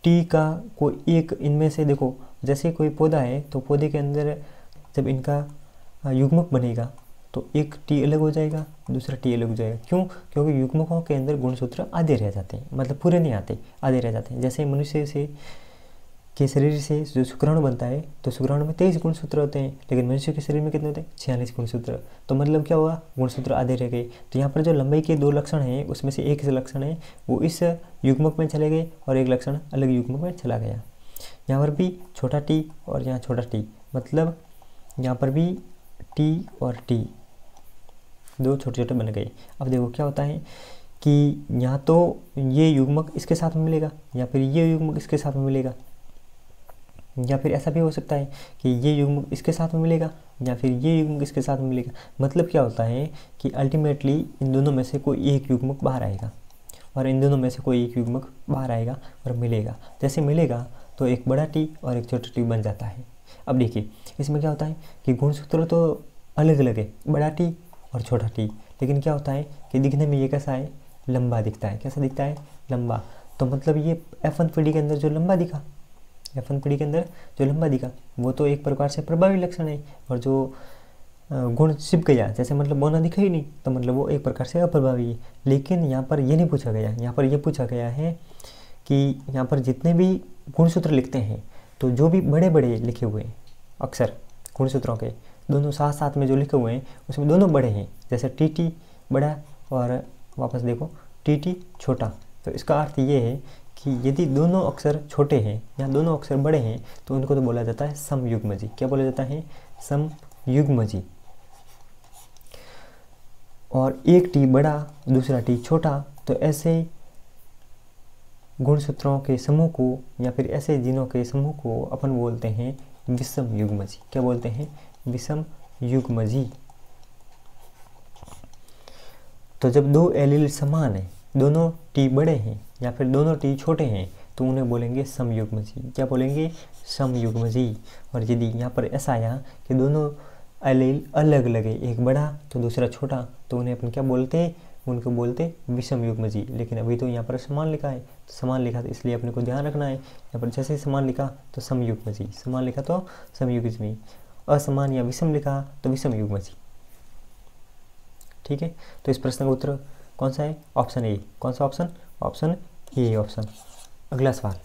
टी का कोई एक इनमें से, देखो जैसे कोई पौधा है तो पौधे के अंदर जब इनका युग्मक बनेगा तो एक टी अलग हो जाएगा, दूसरा टी अलग हो जाएगा। क्यों? क्योंकि युग्मकों के अंदर गुणसूत्र आधे रह जाते हैं, मतलब पूरे नहीं आते, आधे रह जाते हैं। जैसे मनुष्य से के शरीर से जो शुक्राणु बनता है तो शुक्राणु में 23 गुणसूत्र होते हैं, लेकिन मनुष्य के शरीर में कितने होते हैं? 46 गुणसूत्र। तो मतलब क्या हुआ? गुणसूत्र आधे रह गए। तो यहाँ पर जो लंबाई के 2 लक्षण हैं उसमें से एक लक्षण है वो इस युग्मक में चले गए और एक लक्षण अलग युग्मक में चला गया। यहाँ पर भी छोटा टी और यहाँ छोटा टी, मतलब यहाँ पर भी टी और टी दो छोटे छोटे बन गए। अब देखो क्या होता है कि यहाँ तो ये युग्मक इसके साथ में मिलेगा या फिर ये युग्मक इसके साथ में मिलेगा, या फिर ऐसा भी हो सकता है कि ये युग्मक इसके साथ में मिलेगा या फिर ये युग्मक इसके साथ में मिलेगा। मतलब क्या होता है कि अल्टीमेटली इन दोनों में से कोई एक युग्मक बाहर आएगा और इन दोनों में से कोई एक युग्मक बाहर आएगा और मिलेगा। जैसे मिलेगा तो एक बड़ा टी और एक छोटा टी बन जाता है। अब देखिए इसमें क्या होता है कि गुणसूत्र तो अलग अलग है, बड़ा टी और छोटा टी, लेकिन क्या होता है कि दिखने में ये कैसा है? लंबा दिखता है। कैसा दिखता है? लंबा। तो मतलब ये F1 पीढ़ी के अंदर जो लंबा दिखा, F1 पीढ़ी के अंदर जो लंबा दिखा वो तो एक प्रकार से प्रभावी लक्षण है, और जो गुण छिप गया, जैसे मतलब बौना दिखा ही नहीं, तो मतलब वो एक प्रकार से अप्रभावी है। लेकिन यहाँ पर ये नहीं पूछा गया, यहाँ पर ये पूछा गया है कि यहाँ पर जितने भी गुणसूत्र लिखते हैं तो जो भी बड़े बड़े लिखे हुए हैं अक्षर गुणसूत्रों के, दोनों साथ साथ में जो लिखे हुए हैं उसमें दोनों बड़े हैं। जैसे टी टी बड़ा और वापस देखो टी टी छोटा। तो इसका अर्थ ये है कि यदि दोनों अक्षर छोटे हैं या दोनों अक्षर बड़े हैं तो उनको तो बोला जाता है समयुग्मजी। क्या बोला जाता है? समयुग्मजी। और एक टी बड़ा दूसरा टी छोटा, तो ऐसे गुणसूत्रों के समूह को या फिर ऐसे जीनों के समूह को अपन बोलते हैं विषम युग्मजी। क्या बोलते हैं? विषम युग्मजी। तो जब दो एलील समान है, दोनों टी बड़े हैं या फिर दोनों टी छोटे हैं, तो उन्हें बोलेंगे समयुग्मजी। क्या बोलेंगे? समयुग्मजी। और यदि यहाँ पर ऐसा आया कि दोनों एलील अलग अलग है, एक बड़ा तो दूसरा छोटा, तो उन्हें अपन क्या बोलते हैं? उनको बोलते विषम युग्मजी। लेकिन अभी तो यहाँ पर समान लिखा है, तो समान लिखा तो इसलिए अपने को ध्यान रखना है, यहाँ पर जैसे समान लिखा तो समयुग्मजी, समान लिखा तो समयुग्मजी, असमान या विषम लिखा तो विषम युग्मजी। ठीक है, तो इस प्रश्न का उत्तर कौन सा है? Option A. कौन सा ऑप्शन? Option A option. अगला सवाल,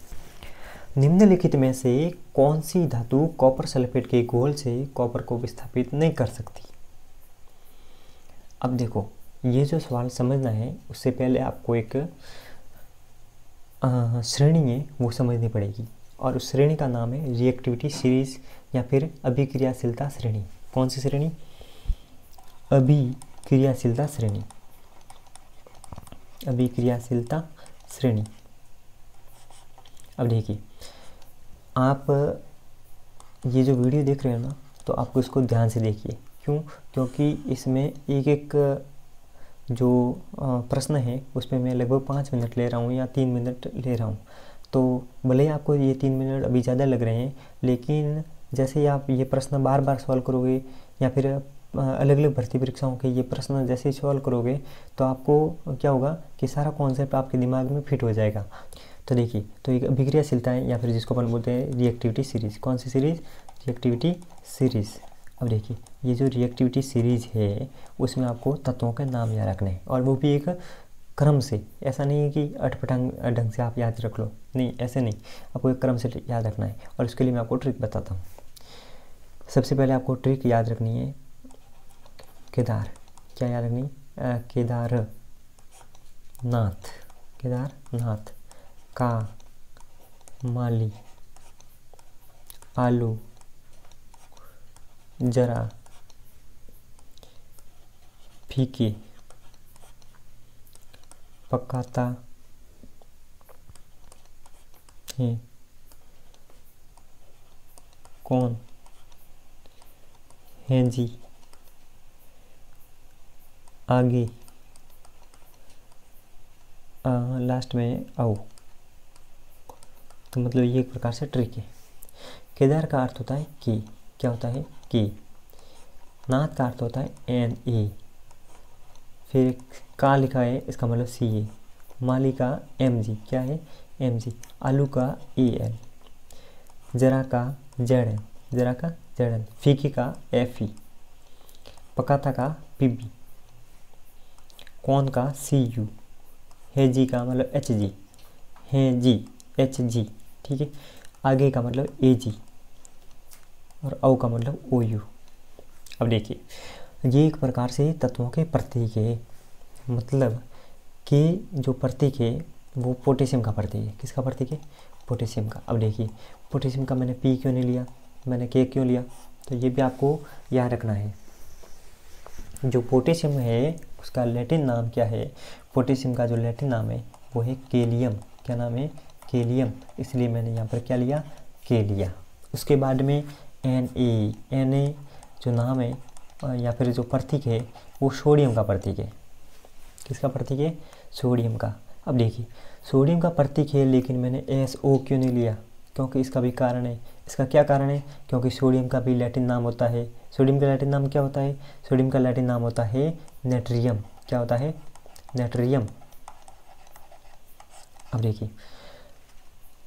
निम्नलिखित में से कौन सी धातु कॉपर सल्फेट के घोल से कॉपर को विस्थापित नहीं कर सकती? अब देखो ये जो सवाल समझना है उससे पहले आपको एक श्रेणी है वो समझनी पड़ेगी, और उस श्रेणी का नाम है रिएक्टिविटी सीरीज या फिर अभिक्रियाशीलता श्रेणी। कौन सी श्रेणी? अभिक्रियाशीलता श्रेणी। अभिक्रियाशीलता श्रेणी। अब देखिए आप ये जो वीडियो देख रहे हो ना, तो आपको इसको ध्यान से देखिए। क्यों? क्योंकि इसमें एक एक जो प्रश्न है उसमें मैं लगभग 5 मिनट ले रहा हूँ या 3 मिनट ले रहा हूँ। तो भले ही आपको ये 3 मिनट अभी ज़्यादा लग रहे हैं, लेकिन जैसे ही आप ये प्रश्न बार बार सॉल्व करोगे या फिर अलग अलग भर्ती परीक्षाओं के ये प्रश्न जैसे ही सॉल्व करोगे तो आपको क्या होगा कि सारा कॉन्सेप्ट आपके दिमाग में फिट हो जाएगा। तो देखिए, तो एक अभिक्रियाशीलता है या फिर जिसको अपन बोलते हैं रिएक्टिविटी सीरीज। कौन सी सीरीज? Reactivity series. अब देखिए ये जो रिएक्टिविटी सीरीज है उसमें आपको तत्वों के नाम याद रखने हैं, और वो भी एक क्रम से। ऐसा नहीं है कि अटपटांग ढंग से आप याद रख लो, नहीं ऐसे नहीं, आपको एक क्रम से याद रखना है। और उसके लिए मैं आपको ट्रिक बताता हूँ। सबसे पहले आपको ट्रिक याद रखनी है केदार। क्या याद रखनी? केदारनाथ। केदारनाथ। का माली आलू जरा फीके पकाता है कौन है जी आगे लास्ट में आओ। तो मतलब ये एक प्रकार से ट्रिक है। केदार का अर्थ होता है कि, क्या होता है कि, नाथ का अर्थ होता है Na। फिर का लिखा है, इसका मतलब Ca। माली का Mg, क्या है Mg। आलू का Al। जरा का Zn, जरा का Zn। फीकी का Fe। पकाता का Pb। कौन का Cu। हेजी का मतलब Hg, हेजी Hg, ठीक है। आगे का मतलब Ag और औ का मतलब OU। अब देखिए, ये एक प्रकार से तत्वों के प्रतीक है, मतलब कि जो प्रतीक है वो पोटेशियम का प्रतीक है। किसका प्रतीक है? पोटेशियम का। अब देखिए, पोटेशियम का मैंने P क्यों नहीं लिया, मैंने K क्यों लिया, तो ये भी आपको याद रखना है। जो पोटेशियम है उसका लैटिन नाम क्या है? पोटेशियम का जो लैटिन नाम है वो है केलियम। क्या नाम है? केलियम। इसलिए मैंने यहाँ पर क्या लिया? के लिया। उसके बाद में Na जो नाम है या फिर जो प्रतीक है वो सोडियम का प्रतीक है। किसका प्रतीक है? सोडियम का। अब देखिए, सोडियम का प्रतीक है लेकिन मैंने SO क्यों नहीं लिया? क्योंकि इसका भी कारण है। इसका क्या कारण है? क्योंकि सोडियम का भी लैटिन नाम होता है। सोडियम का लैटिन नाम क्या होता है? सोडियम का लैटिन नाम होता है नेट्रियम। क्या होता है? नेट्रियम। अब देखिए,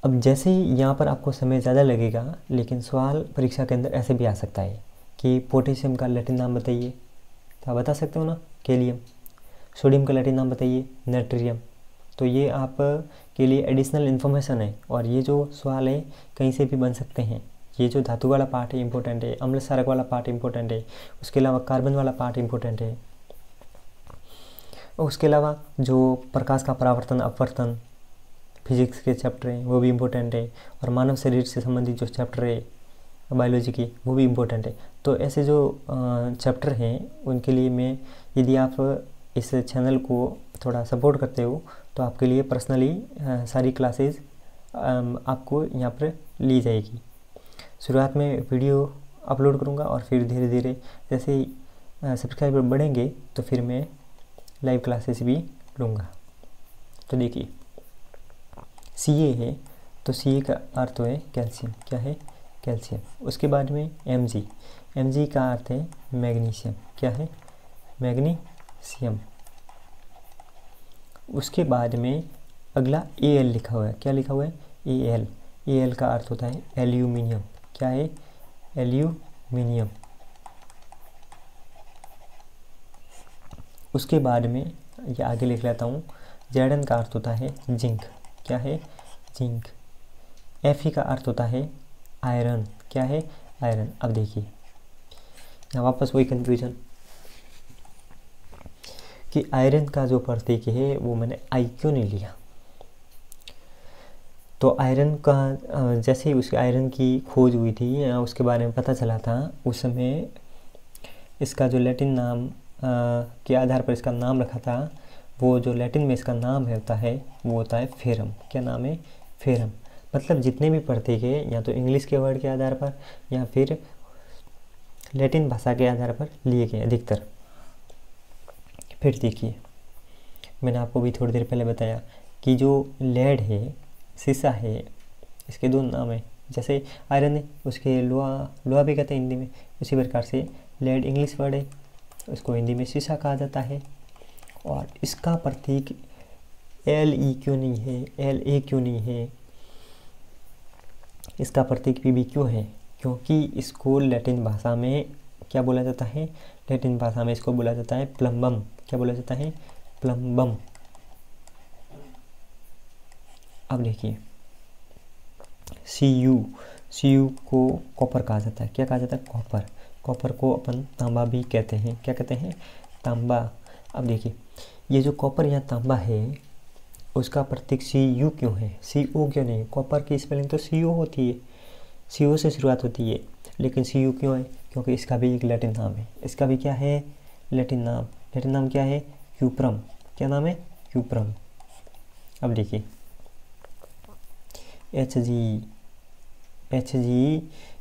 अब जैसे ही यहाँ पर आपको समय ज़्यादा लगेगा, लेकिन सवाल परीक्षा के अंदर ऐसे भी आ सकता है कि पोटेशियम का लैटिन नाम बताइए, तो आप बता सकते हो ना, केलियम। सोडियम का लैटिन नाम बताइए, नेट्रियम। तो ये आप के लिए एडिशनल इन्फॉर्मेशन है, और ये जो सवाल है कहीं से भी बन सकते हैं। ये जो धातु वाला पार्ट है इंपॉर्टेंट है, अम्ल क्षारक वाला पार्ट इंपॉर्टेंट है, उसके अलावा कार्बन वाला पार्ट इंपॉर्टेंट है, और उसके अलावा जो प्रकाश का परावर्तन अपवर्तन फिजिक्स के चैप्टर हैं वो भी इम्पोर्टेंट है, और मानव शरीर से संबंधित जो चैप्टर है बायोलॉजी की वो भी इम्पोर्टेंट है। तो ऐसे जो चैप्टर हैं उनके लिए मैं, यदि आप इस चैनल को थोड़ा सपोर्ट करते हो तो आपके लिए पर्सनली सारी क्लासेस आपको यहाँ पर ली जाएगी। शुरुआत में वीडियो अपलोड करूँगा और फिर धीरे धीरे जैसे ही सब्सक्राइबर बढ़ेंगे तो फिर मैं लाइव क्लासेस भी लूँगा। तो देखिए, Ca है तो Ca का अर्थ है कैल्शियम। क्या है? कैल्शियम। उसके बाद में Mg, Mg का अर्थ है मैग्नीशियम। क्या है? मैग्नीशियम। उसके बाद में अगला Al लिखा हुआ है। क्या लिखा हुआ है? Al। Al का अर्थ होता है एल्यूमिनियम। क्या है? एल्यूमिनियम। उसके बाद में ये आगे लिख लेता हूँ, Zn का अर्थ होता है जिंक। क्या है? जिंक। Fe का अर्थ होता है आयरन। क्या है? आयरन। अब देखिए, यहाँ वापस वही कंफ्यूजन कि आयरन का जो प्रतीक है वो मैंने I क्यों नहीं लिया। तो आयरन का जैसे ही उसके आयरन की खोज हुई थी, उसके बारे में पता चला था, उस समय इसका जो लैटिन नाम के आधार पर इसका नाम रखा था, वो जो लैटिन में इसका नाम होता है वो होता है फेरम। क्या नाम है? फेरम। मतलब जितने भी प्रतीक है या तो इंग्लिश के वर्ड के आधार पर या फिर लैटिन भाषा के आधार पर लिए गए अधिकतर। फिर देखिए, मैंने आपको भी थोड़ी देर पहले बताया कि जो लेड है, शीशा है, इसके दो नाम है। जैसे आयरन है उसके लोहा भी कहते हैं हिंदी में, उसी प्रकार से लेड इंग्लिश वर्ड है, उसको हिंदी में शीशा कहा जाता है। और इसका प्रतीक Le क्यों नहीं है, La क्यों नहीं है, इसका प्रतीक Pb क्यों है? क्योंकि इसको लैटिन भाषा में क्या बोला जाता है? लैटिन भाषा में इसको बोला जाता है प्लम्बम। क्या बोला जाता है? प्लम्बम। अब देखिए, Cu को कॉपर कहा जाता है। क्या कहा जाता है? कॉपर। कॉपर को अपन तांबा भी कहते हैं। क्या कहते हैं? तांबा। अब देखिए, ये जो कॉपर या तांबा है उसका प्रतीक Cu क्यों है? Co क्यों नहीं? कॉपर की स्पेलिंग तो Co होती है, Co से शुरुआत होती है, लेकिन Cu क्यों है? क्योंकि इसका भी एक लैटिन नाम है। इसका भी क्या है? लैटिन नाम। लैटिन नाम क्या है? क्यूप्रम। क्या नाम है? क्यूप्रम। अब देखिए, Hg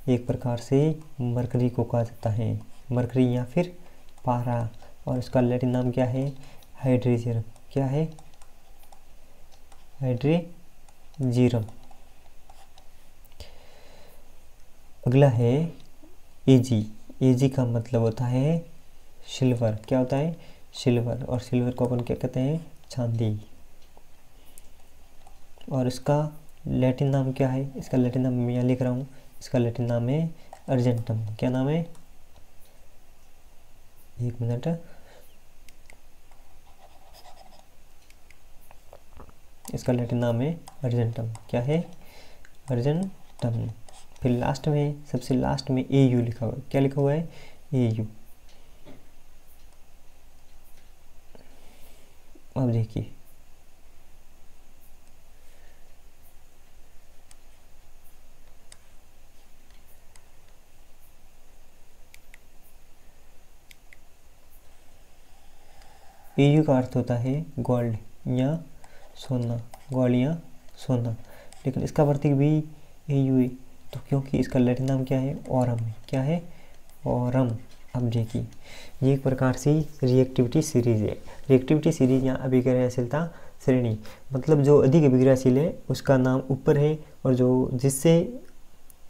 एक प्रकार से मरकरी को कहा जाता है, मरकरी या फिर पारा, और उसका लैटिन नाम क्या है? हाइड्रोजन। क्या है? हाइड्रोजीरम। अगला है Ag। Ag का मतलब होता है सिल्वर। क्या होता है? सिल्वर। और सिल्वर को अपन क्या कहते हैं? चांदी। और इसका लैटिन नाम क्या है? इसका लैटिन नाम मैं यहाँ लिख रहा हूँ, इसका लैटिन नाम है अर्जेंटम। क्या नाम है? एक मिनट, इसका लैटिन नाम है अर्जेंटम। क्या है? अर्जेंटम। फिर लास्ट में, सबसे लास्ट में AU लिखा हुआ है। क्या लिखा हुआ है? AU। अब देखिए, AU का अर्थ होता है गोल्ड या सोना, गोल्ड या सोना। लेकिन इसका प्रतीक भी AU है, तो क्योंकि इसका लैटिन नाम क्या है? ऑरम है। क्या है? ऑरम। अब देखिए, ये एक प्रकार से रिएक्टिविटी सीरीज है। रिएक्टिविटी सीरीज या अभिक्रियाशीलता श्रेणी, मतलब जो अधिक अभिक्रियाशील है उसका नाम ऊपर है, और जो जिससे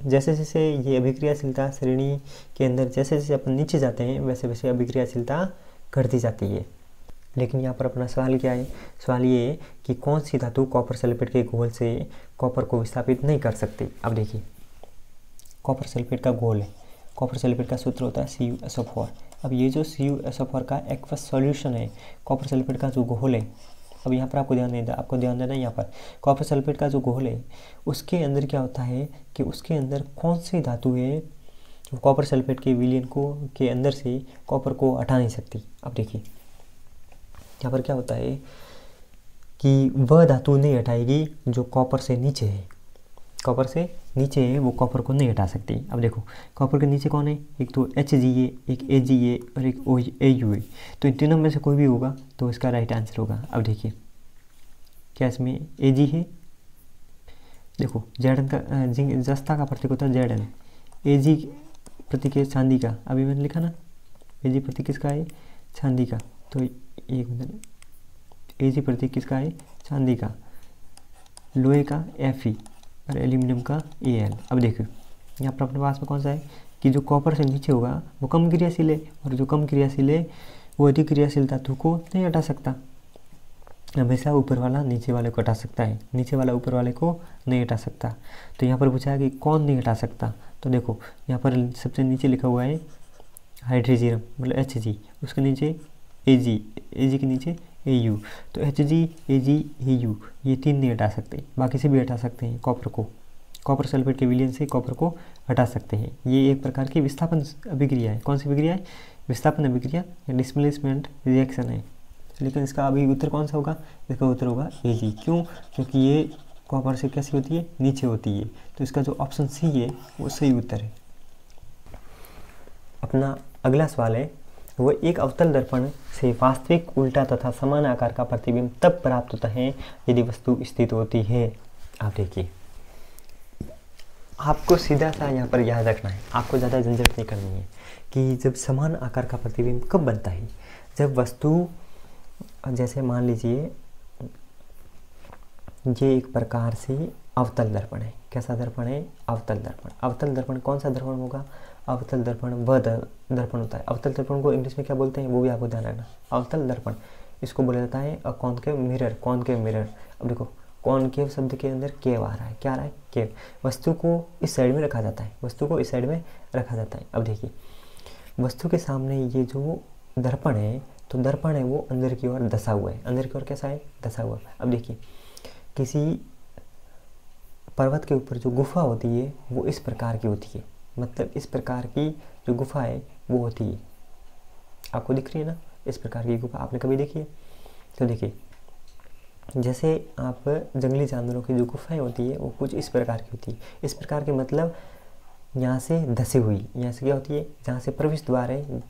जैसे जैसे ये अभिक्रियाशीलता श्रेणी के अंदर जैसे जैसे अपन नीचे जाते हैं वैसे वैसे अभिक्रियाशीलता घटती जाती है। लेकिन यहाँ पर अपना सवाल क्या है? सवाल ये है कि कौन सी धातु कॉपर सल्फेट के घोल से कॉपर को विस्थापित नहीं कर सकती। अब देखिए, कॉपर सल्फेट का घोल है, कॉपर सल्फेट का सूत्र होता है CuSO4। अब ये जो CuSO4 का एक्वस सॉल्यूशन है, कॉपर सल्फेट का जो घोल है, अब यहाँ पर आपको ध्यान देना है यहाँ पर कॉपर सल्फेट का जो घोल है उसके अंदर क्या होता है कि उसके अंदर कौन सी धातु है जो कॉपर सल्फेट के विलयन को के अंदर से कॉपर को हटा नहीं सकती। अब देखिए, यहाँ पर क्या होता है कि वह धातु नहीं हटाएगी जो कॉपर से नीचे है, कॉपर से नीचे है वो कॉपर को नहीं हटा सकती। अब देखो, कॉपर के नीचे कौन है? एक तो Hg है, एक Ag है और एक AU है। तो इन तीनों में से कोई भी होगा तो इसका राइट आंसर होगा। अब देखिए, क्या इसमें Ag है? देखो, Zn का जस्ता का प्रतीक होता है Zn, Ag प्रतीक है चांदी का। अभी मैंने लिखा ना, Ag प्रतीक किसका है? चांदी का। तो एक मिनट, Ag प्रतीक किसका है? चांदी का। लोहे का Fe और एल्यूमिनियम का Al। अब देखो, यहाँ पर अपने पास में कौन सा है कि जो कॉपर से नीचे होगा वो कम क्रियाशील है, और जो कम क्रियाशील है वो अधिक क्रियाशील धातु को नहीं हटा सकता। हमेशा ऊपर वाला नीचे वाले को हटा सकता है, नीचे वाला ऊपर वाले को नहीं हटा सकता। तो यहाँ पर पूछा है कि कौन नहीं हटा सकता, तो देखो यहाँ पर सबसे नीचे लिखा हुआ है हाइड्रोजीरम मतलब Hg, उसके नीचे Ag, Ag के नीचे AU। तो Hg, Ag, AU ये तीन नहीं हटा सकते, बाकी से भी हटा सकते हैं कॉपर को। कॉपर सल्फेट के विलयन से कॉपर को हटा सकते हैं। ये एक प्रकार की विस्थापन अभिक्रिया है। कौन सी अभिक्रिया है? विस्थापन अभिक्रिया या डिस्प्लेसमेंट रिएक्शन है। लेकिन इसका अभी उत्तर कौन सा होगा? इसका उत्तर होगा Ag। क्यों? क्योंकि ये कॉपर से कैसी होती है? नीचे होती है। तो इसका जो ऑप्शन C है वो सही उत्तर है। अपना अगला सवाल है, वो एक अवतल दर्पण से वास्तविक उल्टा तथा समान आकार का प्रतिबिंब तब प्राप्त होता है यदि वस्तु स्थित होती है। आप देखिए, आपको सीधा सा यहाँ पर याद रखना है, आपको ज़्यादा झंझट नहीं करनी है कि जब समान आकार का प्रतिबिंब कब बनता है? जब वस्तु, जैसे मान लीजिए ये एक प्रकार से अवतल दर्पण है। कैसा दर्पण है? अवतल दर्पण। अवतल दर्पण कौन सा दर्पण होगा? अवतल दर्पण वह दर्पण होता है। अवतल दर्पण को इंग्लिश में क्या बोलते हैं वो भी आपको ध्यान रखना। अवतल दर्पण इसको बोला जाता है कॉनकेव मिरर। Concave mirror. अब देखो, कॉनकेव शब्द के अंदर केव आ रहा है। क्या आ रहा है? केव। वस्तु को इस साइड में रखा जाता है, वस्तु को इस साइड में रखा जाता है। अब देखिए, वस्तु के सामने ये जो दर्पण है, तो दर्पण है वो अंदर की ओर धंसा हुआ है। अंदर की ओर कैसा है? धंसा हुआ। अब देखिए, किसी पर्वत के ऊपर जो गुफा होती है वो इस प्रकार की होती है, मतलब इस प्रकार की जो गुफा है वो होती है। आपको दिख रही है ना इस प्रकार की गुफा? आपने कभी देखी है? तो देखिए, जैसे आप जंगली जानवरों की जो गुफाएं होती है वो कुछ इस प्रकार की होती है। इस प्रकार के मतलब यहाँ से धसी हुई, यहाँ से क्या होती है? जहाँ से प्रवेश द्वार है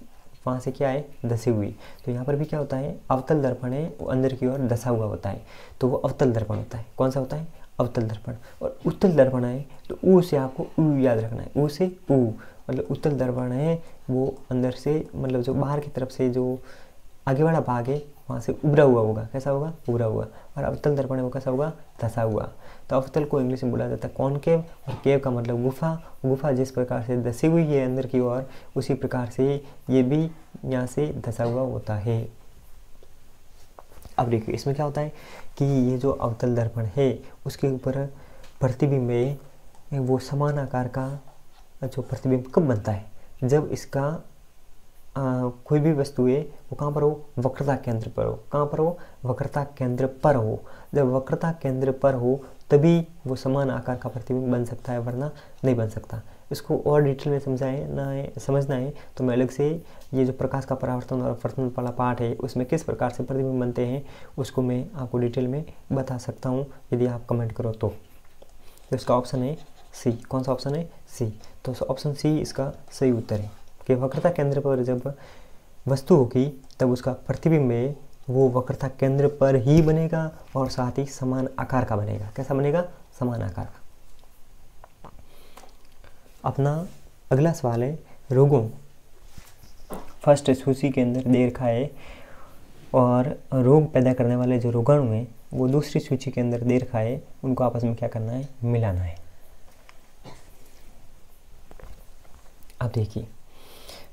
वहाँ से क्या है? धसी हुई। तो यहाँ पर भी क्या होता है? अवतल दर्पण है वो अंदर की ओर धसा हुआ होता है, तो वो अवतल दर्पण होता है। कौन सा होता है? अवतल दर्पण। और उत्तल दर्पण है तो ऊ से आपको ऊ याद रखना है। ऊ से ऊ मतलब उत्तल दर्पण है वो अंदर से, मतलब जो बाहर की तरफ से जो आगे वाला भाग है वहाँ से उभरा हुआ होगा। कैसा होगा? उभरा हुआ। और अवतल दर्पण है वो कैसा होगा? धंसा हुआ। तो अवतल को इंग्लिश में बोला जाता है कॉनकेव, और केव का मतलब गुफा। गुफा जिस प्रकार से धसी हुई है अंदर की ओर, उसी प्रकार से ये भी यहाँ से धंसा हुआ होता है। अब देखिए इसमें क्या होता है कि ये जो अवतल दर्पण है उसके ऊपर प्रतिबिंब है वो समान आकार का जो प्रतिबिंब कब बनता है? जब इसका कोई भी वस्तु है वो कहाँ पर हो? वक्रता केंद्र पर हो। कहाँ पर हो? वक्रता केंद्र पर हो। जब वक्रता केंद्र पर हो तभी वो समान आकार का प्रतिबिंब बन सकता है, वरना नहीं बन सकता। इसको और डिटेल में समझना है तो मैं अलग से ये जो प्रकाश का परावर्तन और अपवर्तन वाला पार्ट है उसमें किस प्रकार से प्रतिबिंब बनते हैं उसको मैं आपको डिटेल में बता सकता हूँ यदि आप कमेंट करो तो। इसका ऑप्शन है सी। कौन सा ऑप्शन है? सी। तो ऑप्शन सी इसका सही उत्तर है कि वक्रता केंद्र पर जब वस्तु होगी तब उसका प्रतिबिंब है वो वक्रता केंद्र पर ही बनेगा और साथ ही समान आकार का बनेगा। कैसा बनेगा? समान आकार का। अपना अगला सवाल है रोगों। फर्स्ट सूची के अंदर दे रखा है और रोग पैदा करने वाले जो रोगाणु हैं वो दूसरी सूची के अंदर दे रखा है, उनको आपस में क्या करना है? मिलाना है। अब देखिए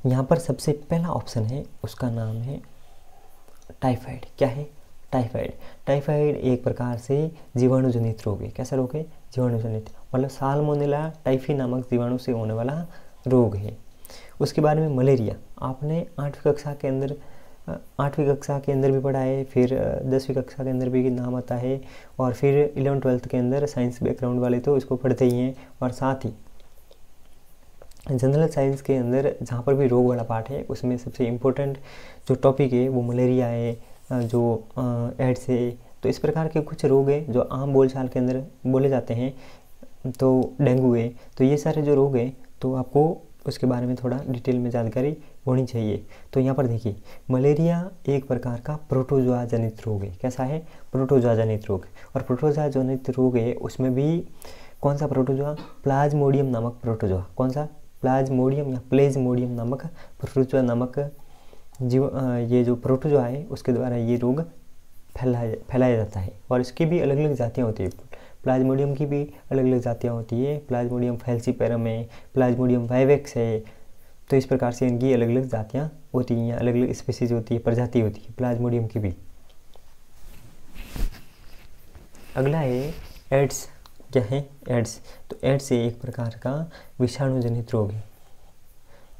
यहाँ पर सबसे पहला ऑप्शन है उसका नाम है टाइफाइड। क्या है? टाइफाइड। टाइफाइड एक प्रकार से जीवाणुजनित रोग है। कैसा रोग है? जीवाणुजनित, मतलब साल्मोनेला टाइफी नामक जीवाणु से होने वाला रोग है। उसके बाद में मलेरिया। आपने 8वीं कक्षा के अंदर भी पढ़ा है, फिर 10वीं कक्षा के अंदर भी नाम आता है, और फिर 11th-12th के अंदर साइंस बैकग्राउंड वाले तो इसको पढ़ते ही हैं। और साथ ही जनरल साइंस के अंदर जहाँ पर भी रोग वाला पार्ट है उसमें सबसे इम्पोर्टेंट जो टॉपिक है वो मलेरिया है, जो एड्स है। तो इस प्रकार के कुछ रोग है जो आम बोलचाल के अंदर बोले जाते हैं। तो डेंगू है। तो ये सारे जो रोग हैं तो आपको उसके बारे में थोड़ा डिटेल में जानकारी होनी चाहिए। तो यहाँ पर देखिए मलेरिया एक प्रकार का प्रोटोजोआ जनित रोग है। कैसा है? प्रोटोजोआ जनित रोग। और प्रोटोजोआ जनित रोग है उसमें भी कौन सा प्रोटोजोआ? प्लाज्मोडियम नामक प्रोटोजोआ। कौन सा? प्लाज्मोडियम या प्लेज्मोडियम नामक प्रोटोजोआ नामक ये जो प्रोटोजोआ है उसके द्वारा ये रोग फैलाया जाता है। और इसकी भी अलग अलग जातियाँ होती है। प्लाज्मोडियम की भी अलग अलग जातियाँ होती है। प्लाज्मोडियम फैल्सीपेरम है, प्लाज्मोडियम वाइवेक्स है। तो इस प्रकार से इनकी अलग अलग जातियाँ होती हैं, अलग अलग स्पीसीज होती है, प्रजाति होती है प्लाज्मोडियम की भी। अगला है एड्स। क्या है? एड्स। तो एड्स एक प्रकार का विषाणु जनित रोग है।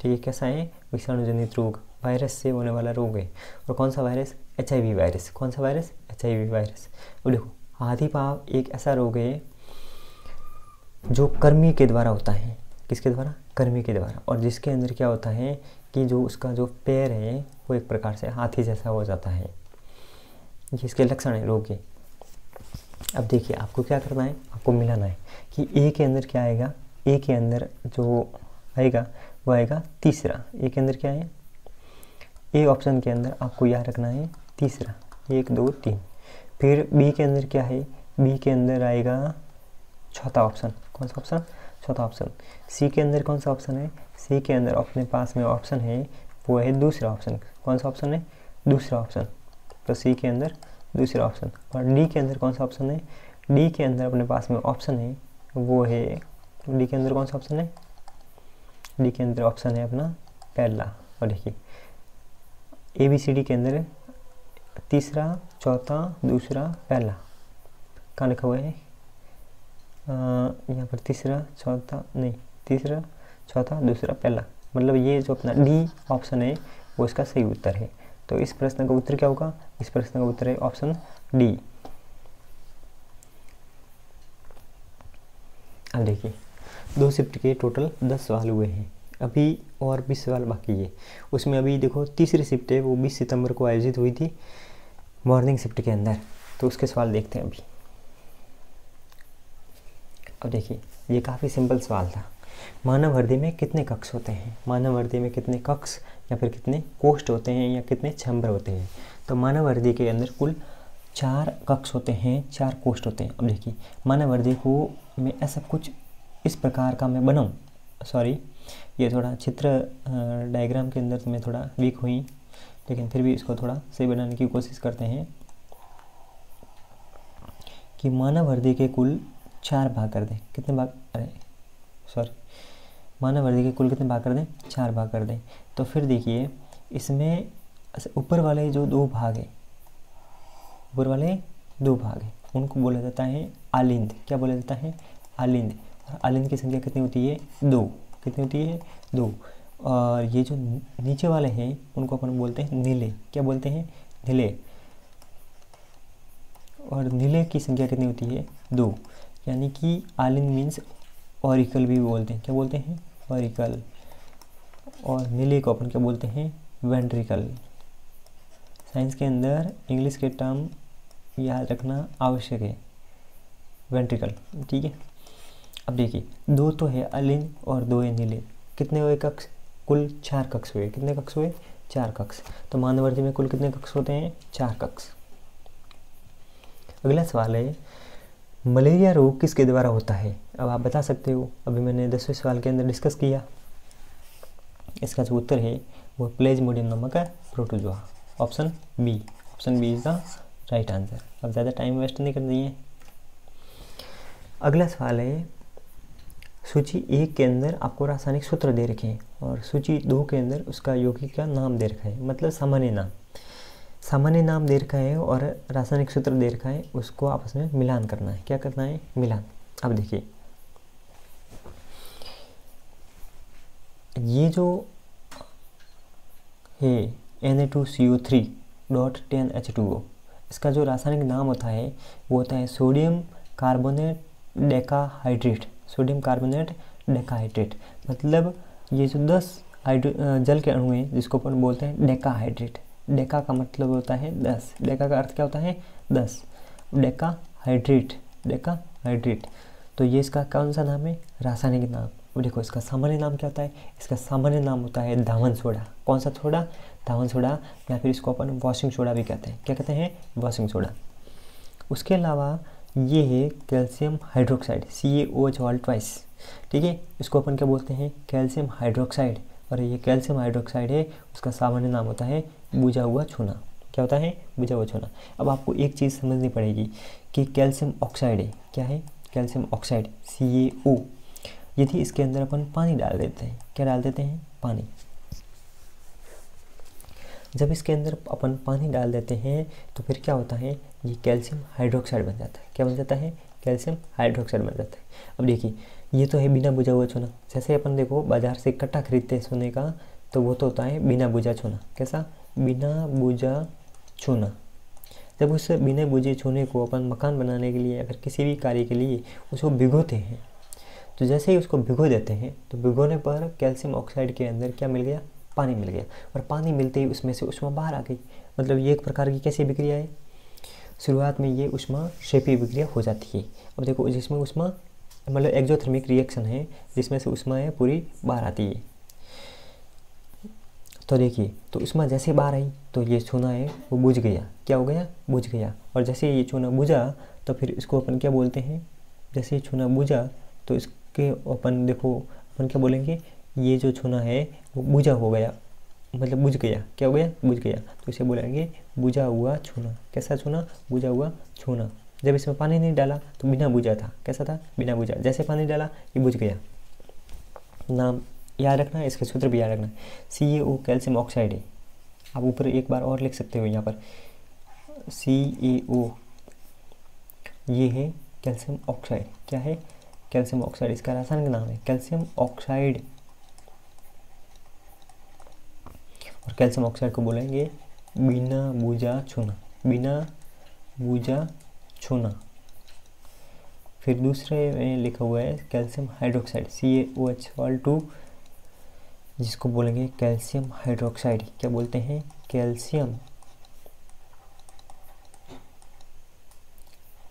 ठीक है, कैसा है? विषाणु जनित रोग, वायरस से होने वाला रोग है। और कौन सा वायरस? HIV virus. कौन सा वायरस? HIV virus. और देखो हाथी पांव एक ऐसा रोग है जो कृमि के द्वारा होता है। किसके द्वारा? कृमि के द्वारा। और जिसके अंदर क्या होता है कि जो उसका जो पैर है वो एक प्रकार से हाथी जैसा हो जाता है। जिसके लक्षण है रोग के। अब देखिए आपको क्या करना है? आपको मिलाना है कि ए के अंदर क्या आएगा। ए के अंदर जो आएगा वो आएगा तीसरा। ए के अंदर क्या है? ए ऑप्शन के अंदर आपको याद रखना है तीसरा, 1 2 3। फिर बी के अंदर क्या है? बी के अंदर आएगा चौथा ऑप्शन। कौन सा ऑप्शन? चौथा ऑप्शन। सी के अंदर कौन सा ऑप्शन है? सी के अंदर अपने पास में ऑप्शन है वो है दूसरा ऑप्शन। कौन सा ऑप्शन है? दूसरा ऑप्शन। तो सी के अंदर दूसरा ऑप्शन। और डी के अंदर कौन सा ऑप्शन है? डी के अंदर अपने पास में ऑप्शन है वो है, डी के अंदर कौन सा ऑप्शन है? डी के अंदर ऑप्शन है अपना पहला। और देखिए ABCD के अंदर तीसरा, चौथा, दूसरा, पहला कहाँ लिखा हुआ है? यहाँ पर तीसरा, चौथा नहीं, तीसरा, चौथा, दूसरा, पहला, मतलब ये जो अपना डी ऑप्शन है वो इसका सही उत्तर है। तो इस प्रश्न का उत्तर क्या होगा? इस प्रश्न का उत्तर है ऑप्शन डी। अब देखिए 2 शिफ्ट के टोटल 10 सवाल हुए हैं, अभी और 20 सवाल बाकी है। उसमें अभी देखो तीसरी शिफ्ट है वो 20 सितंबर को आयोजित हुई थी मॉर्निंग शिफ्ट के अंदर, तो उसके सवाल देखते हैं अभी। अब देखिए ये काफ़ी सिंपल सवाल था। मानव हृदय में कितने कक्ष होते हैं? मानव हृदय में कितने कक्ष या फिर कितने कोष्ठ होते हैं या कितने चैम्बर होते हैं? तो मानव हृदय के अंदर कुल 4 कक्ष होते हैं, 4 कोष्ठ होते हैं। अब देखिए मानव हृदय को मैं ऐसा कुछ इस प्रकार का मैं बनाऊँ, सॉरी ये थोड़ा चित्र डायग्राम के अंदर तो मैं थोड़ा वीक हुई, लेकिन फिर भी इसको थोड़ा सही बनाने की कोशिश करते हैं कि मानव हृदय के कुल 4 भाग कर दें। कितने भाग, मानव हृदय के कुल कितने भाग कर दें, 4 भाग कर दें। तो फिर देखिए इसमें ऊपर वाले जो 2 भाग हैं, ऊपर वाले 2 भाग हैं उनको बोला जाता है आलिंद। क्या बोला जाता है, आलिंद। और आलिंद की संख्या कितनी होती है, 2। कितनी होती है, 2। और ये जो नीचे वाले हैं उनको अपन बोलते हैं नीले। क्या बोलते हैं, नीले। और नीले की संख्या कितनी होती है, 2। यानी कि आलिंद मीन्स ऑरिकल भी बोलते हैं। क्या बोलते हैं, ऑरिकल। और नीले को अपन क्या बोलते हैं, वेंट्रिकल। साइंस के अंदर इंग्लिश के टर्म याद रखना आवश्यक है, वेंट्रिकल। ठीक है। अब देखिए 2 तो है आलिंद और 2 है नीले। कितने हुए कक्ष, कुल 4 कक्ष हुए। कितने कक्ष हुए, 4 कक्ष। तो मानव हृदय में कुल कितने कक्ष होते हैं, 4 कक्ष। अगला सवाल है मलेरिया रोग किसके द्वारा होता है। अब आप बता सकते हो, अभी मैंने 10वें सवाल के अंदर डिस्कस किया। इसका जो उत्तर है वो प्लेज्मोडियम नामक protozoa, option B. Option B is the right answer. अब ज़्यादा टाइम वेस्ट नहीं कर दिए। अगला सवाल है सूची 1 के अंदर आपको रासायनिक सूत्र दे रखे हैं और सूची 2 के अंदर उसका यौगिक का नाम दे रखा है, मतलब सामान्य नाम। सामान्य नाम दे रखा है और रासायनिक सूत्र दे रखा है, उसको आपस में मिलान करना है। क्या करना है, मिलान। अब देखिए ये जो है Na2CO3.10H2O, इसका जो रासायनिक नाम होता है वो होता है sodium carbonate decahydrate. Sodium carbonate decahydrate, मतलब ये जो 10 जल के अणु हैं जिसको अपन बोलते हैं डेकाहाइड्रेट। डेका का मतलब होता है 10, डेका का अर्थ क्या होता है, 10। Decahydrate, decahydrate. तो ये इसका कौन सा नाम है, रासायनिक नाम। अब देखो इसका सामान्य नाम क्या होता है, इसका सामान्य नाम होता है धावन सोडा। कौन सा सोडा, धावन सोडा, या फिर इसको अपन वॉशिंग सोडा भी कहते हैं। क्या कहते हैं, वॉशिंग सोडा। उसके अलावा ये है कैल्शियम हाइड्रोक्साइड, CaOH2। ठीक है, इसको अपन क्या बोलते हैं, कैल्शियम हाइड्रोक्साइड। और ये कैल्शियम हाइड्रोक्साइड है, उसका सामान्य नाम होता है बुझा हुआ चूना। क्या होता है, बुझा हुआ चूना। अब आपको एक चीज़ समझनी पड़ेगी कि कैल्शियम ऑक्साइड है, क्या है, कैल्शियम ऑक्साइड CaO। यदि इसके अंदर अपन पानी डाल देते हैं, क्या डाल देते हैं, पानी। जब इसके अंदर अपन पानी डाल देते हैं तो फिर क्या होता है, ये कैल्शियम हाइड्रोक्साइड बन जाता है। क्या बन जाता है, कैल्शियम हाइड्रोक्साइड बन जाता है। अब देखिए ये तो है बिना बुझा हुआ चूना। जैसे अपन देखो बाजार से कट्टा खरीदते हैं सोने का, तो वो तो होता है बिना बुझा चूना। कैसा, बिना बुझा चूना। जब उस बिना बुझे चूने को अपन मकान बनाने के लिए या फिर किसी भी कार्य के लिए उसको भिगोते हैं, तो जैसे ही उसको भिगो देते हैं तो भिगोने पर कैल्शियम ऑक्साइड के अंदर क्या मिल गया, पानी मिल गया। और पानी मिलते ही उसमें से ऊष्मा बाहर आ गई। मतलब ये एक प्रकार की कैसी विक्रिया है, शुरुआत में ये ऊष्मा क्षेपीय विक्रिया हो जाती है। अब देखो जिसमें ऊष्मा मतलब एक्सोथर्मिक रिएक्शन है, जिसमें से ऊष्मा है पूरी बाहर आती है। तो देखिए तो ऊष्मा जैसे बाहर आई तो ये चूना है वो बुझ गया। क्या हो गया, बुझ गया। और जैसे ये चूना बुझा तो फिर इसको अपन क्या बोलते हैं, जैसे ये चूना बुझा तो इसके अपन देखो अपन क्या बोलेंगे, ये जो चूना है वो बुझा हो गया, मतलब बुझ गया। क्या हो गया, बुझ गया। तो इसे बोलेंगे बुझा हुआ चूना। कैसा चूना, बुझा हुआ चूना। जब इसमें पानी नहीं डाला तो बिना बुझा था। कैसा था, बिना बुझा। जैसे पानी डाला ये बुझ गया। नाम याद रखना है, इसके सूत्र भी याद रखना है। CaO कैल्शियम ऑक्साइड है। आप ऊपर एक बार और लिख सकते हो यहाँ पर CaO, ये है कैल्शियम ऑक्साइड। क्या है, कैल्शियम ऑक्साइड। इसका रासायनिक नाम है कैल्शियम ऑक्साइड। और कैल्शियम ऑक्साइड को बोलेंगे बिना बुझा चूना, बिना बुझा चूना। फिर दूसरे में लिखा हुआ है कैल्शियम हाइड्रोक्साइड CaOH2, जिसको बोलेंगे कैल्शियम हाइड्रोक्साइड। क्या बोलते हैं, कैल्शियम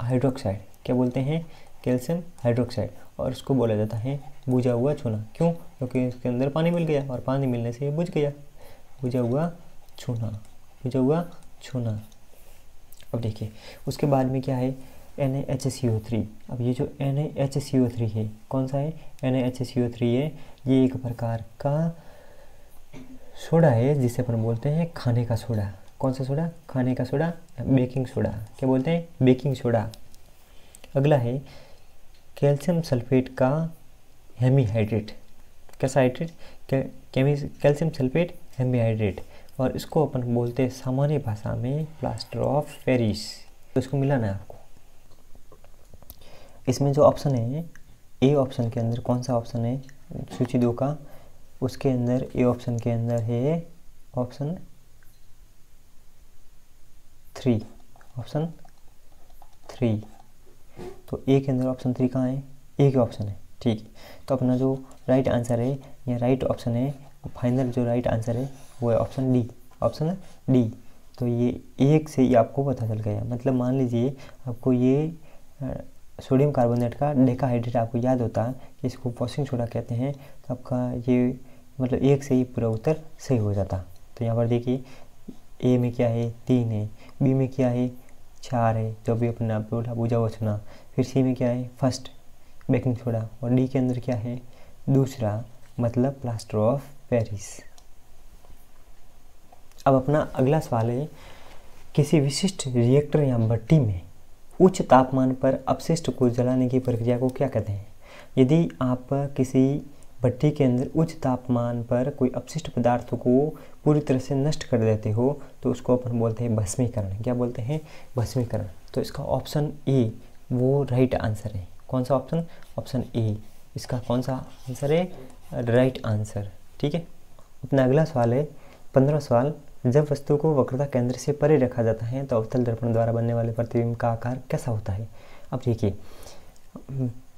हाइड्रोक्साइड। क्या बोलते हैं, कैल्शियम हाइड्रोक्साइड। और उसको बोला जाता है बुझा हुआ चूना। क्यों, क्योंकि इसके अंदर पानी मिल गया और पानी मिलने से ये बुझ गया। बुझा हुआ चूना, बुझा हुआ चूना। अब देखिए उसके बाद में क्या है, NaHCO3। अब ये जो NaHCO3 है, कौन सा है, NaHCO3 है। ये एक प्रकार का सोडा है जिसे अपन बोलते हैं खाने का सोडा। कौन सा सोडा? खाने का सोडा, बेकिंग सोडा। क्या बोलते हैं? Baking soda. अगला है कैल्शियम सल्फेट का हेमीहाइड्रेट। कैसा हाइड्रेट? कैल्शियम सल्फेट हेमीहाइड्रेट, और इसको अपन बोलते हैं सामान्य भाषा में प्लास्टर ऑफ पेरिस। तो इसको मिलाना है आपको। इसमें जो ऑप्शन है, ए ऑप्शन के अंदर कौन सा ऑप्शन है सूची 2 का? उसके अंदर ए ऑप्शन के अंदर है ऑप्शन 3। ऑप्शन 3। तो ए के अंदर ऑप्शन 3 कहाँ है? ए के ऑप्शन है। ठीक है, तो अपना जो राइट आंसर है या राइट ऑप्शन है, फाइनल जो राइट आंसर है वो है ऑप्शन डी। Option D. तो ये एक से ही आपको पता चल गया। मतलब मान लीजिए आपको ये सोडियम कार्बोनेट का डेकाहाइड्रेट आपको याद होता है कि इसको वॉशिंग सोडा कहते हैं, तो आपका ये मतलब एक से ही पूरा उत्तर सही हो जाता। तो यहाँ पर देखिए ए में क्या है? 3 है। बी में क्या है? 4 है, जो भी अपने आप बोला बुझा हुआ चुना। फिर सी में क्या है? First baking soda. और डी के अंदर क्या है? दूसरा, मतलब प्लास्टर ऑफ पेरिस। अब अपना अगला सवाल है, किसी विशिष्ट रिएक्टर या भट्टी में उच्च तापमान पर अपशिष्ट को जलाने की प्रक्रिया को क्या कहते हैं? यदि आप किसी भट्टी के अंदर उच्च तापमान पर कोई अपशिष्ट पदार्थों को पूरी तरह से नष्ट कर देते हो तो उसको अपन बोलते हैं भस्मीकरण। क्या बोलते हैं? भस्मीकरण। तो इसका ऑप्शन ए वो राइट आंसर है। कौन सा ऑप्शन? Option A. इसका कौन सा आंसर है? Right answer. ठीक है, अपना अगला सवाल है 15 सवाल। जब वस्तु को वक्रता केंद्र से परे रखा जाता है तो अवतल दर्पण द्वारा बनने वाले प्रतिबिंब का आकार कैसा होता है? अब देखिए,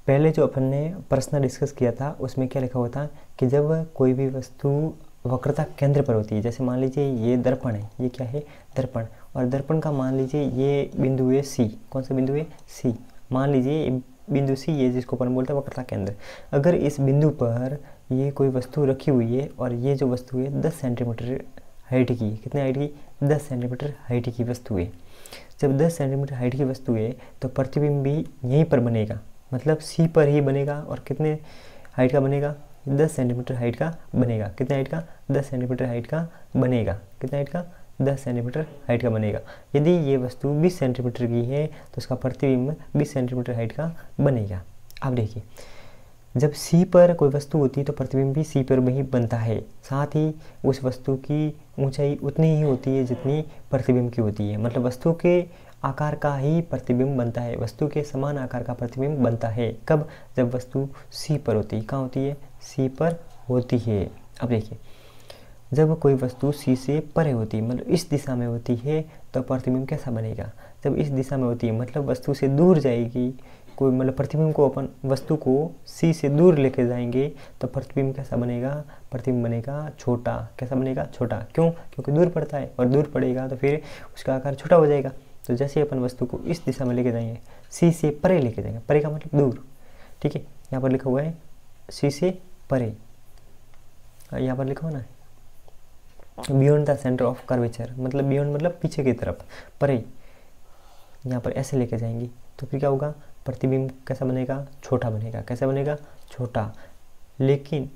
पहले जो अपन ने प्रश्न डिस्कस किया था उसमें क्या लिखा हुआ था कि जब कोई भी वस्तु वक्रता केंद्र पर होती है, जैसे मान लीजिए ये दर्पण है, ये क्या है? दर्पण। और दर्पण का मान लीजिए ये बिंदु है सी। कौन सा बिंदु है? सी। मान लीजिए बिंदु सी ये जिसको अपन बोलते हैं वक्रता केंद्र। अगर इस बिंदु पर ये कोई वस्तु रखी हुई है और ये जो वस्तु है 10 सेंटीमीटर हाइट की, कितने हाइट की? 10 सेंटीमीटर हाइट की वस्तु है। जब 10 सेंटीमीटर हाइट की वस्तु है तो प्रतिबिंब भी यहीं पर बनेगा, मतलब सी पर ही बनेगा। और कितने हाइट का बनेगा? 10 सेंटीमीटर हाइट का बनेगा। कितने हाइट का? 10 सेंटीमीटर हाइट का बनेगा। कितने हाइट का? 10 सेंटीमीटर हाइट का बनेगा। यदि ये वस्तु 20 सेंटीमीटर की है तो उसका प्रतिबिंब 20 सेंटीमीटर हाइट का बनेगा। अब देखिए, जब सी पर कोई वस्तु होती है तो प्रतिबिंब भी सी पर ही बनता है। साथ ही उस वस्तु की ऊंचाई उतनी ही होती है जितनी प्रतिबिंब की होती है। मतलब वस्तु के आकार का ही प्रतिबिंब बनता है, वस्तु के समान आकार का प्रतिबिंब बनता है। कब? जब वस्तु सी पर होती है। कहाँ होती है? सी पर होती है। अब देखिए, जब कोई वस्तु सी से परे होती है, मतलब इस दिशा में होती है, तो प्रतिबिंब कैसा बनेगा? जब इस दिशा में होती है मतलब वस्तु से दूर जाएगी कोई, मतलब प्रतिबिंब को अपन वस्तु को सी से दूर लेके जाएंगे तो प्रतिबिंब कैसा बनेगा? प्रतिबिंब बनेगा छोटा। कैसा बनेगा? छोटा। क्यों? क्योंकि दूर पड़ता है, और दूर पड़ेगा तो फिर उसका आकार छोटा हो जाएगा। तो जैसे अपन वस्तु को इस दिशा में लेके जाएंगे, सी से परे लेके जाएंगे, परे का मतलब दूर। ठीक है, यहाँ पर लिखा हुआ है सी से परे, यहाँ पर लिखा हुआ ना beyond the centre of curvature, मतलब बियॉन्ड मतलब पीछे की तरफ, परे। यहाँ पर ऐसे लेके जाएंगे तो फिर क्या होगा? प्रतिबिंब कैसा बनेगा? छोटा बनेगा। कैसा बनेगा? छोटा। लेकिन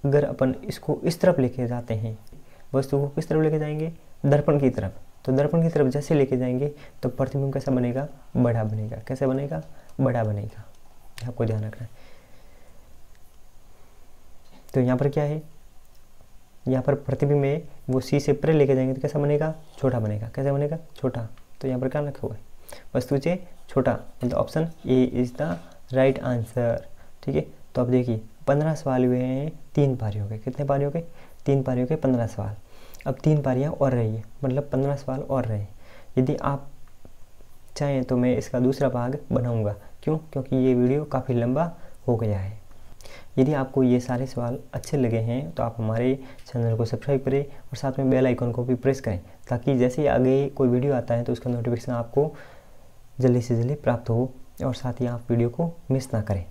अगर अपन इसको इस तरफ लेके जाते हैं, वस्तु को किस तरफ लेके जाएंगे? दर्पण की तरफ। तो दर्पण की तरफ जैसे लेके जाएंगे तो प्रतिबिंब कैसा बनेगा? बड़ा बनेगा। कैसे बनेगा? बड़ा बनेगा। आपको ध्यान रखना है। तो यहाँ पर क्या है? यहाँ पर प्रतिबिंब में वो सी से परे लेके जाएंगे तो कैसा बनेगा? छोटा बनेगा। कैसे बनेगा? छोटा। तो यहाँ पर क्या लिखा हुआ है? वस्तु से छोटा, मतलब option A is the right answer. ठीक है, तो अब देखिए 15 सवाल हुए हैं, 3 पारी हो गए। कितने पारी हो गए? 3 पारी हो गए, 15 सवाल। अब 3 पारियाँ और रही है, मतलब 15 सवाल और रहे। यदि आप चाहें तो मैं इसका दूसरा भाग बनाऊंगा। क्यों? क्योंकि ये वीडियो काफ़ी लंबा हो गया है। यदि आपको ये सारे सवाल अच्छे लगे हैं तो आप हमारे चैनल को सब्सक्राइब करें और साथ में बेल आइकन को भी प्रेस करें, ताकि जैसे ही आगे कोई वीडियो आता है तो उसका नोटिफिकेशन आपको जल्दी से जल्दी प्राप्त हो, और साथ ही आप वीडियो को मिस ना करें।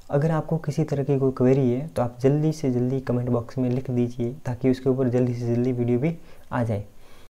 अगर आपको किसी तरह की कोई क्वेरी है तो आप जल्दी से जल्दी कमेंट बॉक्स में लिख दीजिए, ताकि उसके ऊपर जल्दी से जल्दी वीडियो भी आ जाए।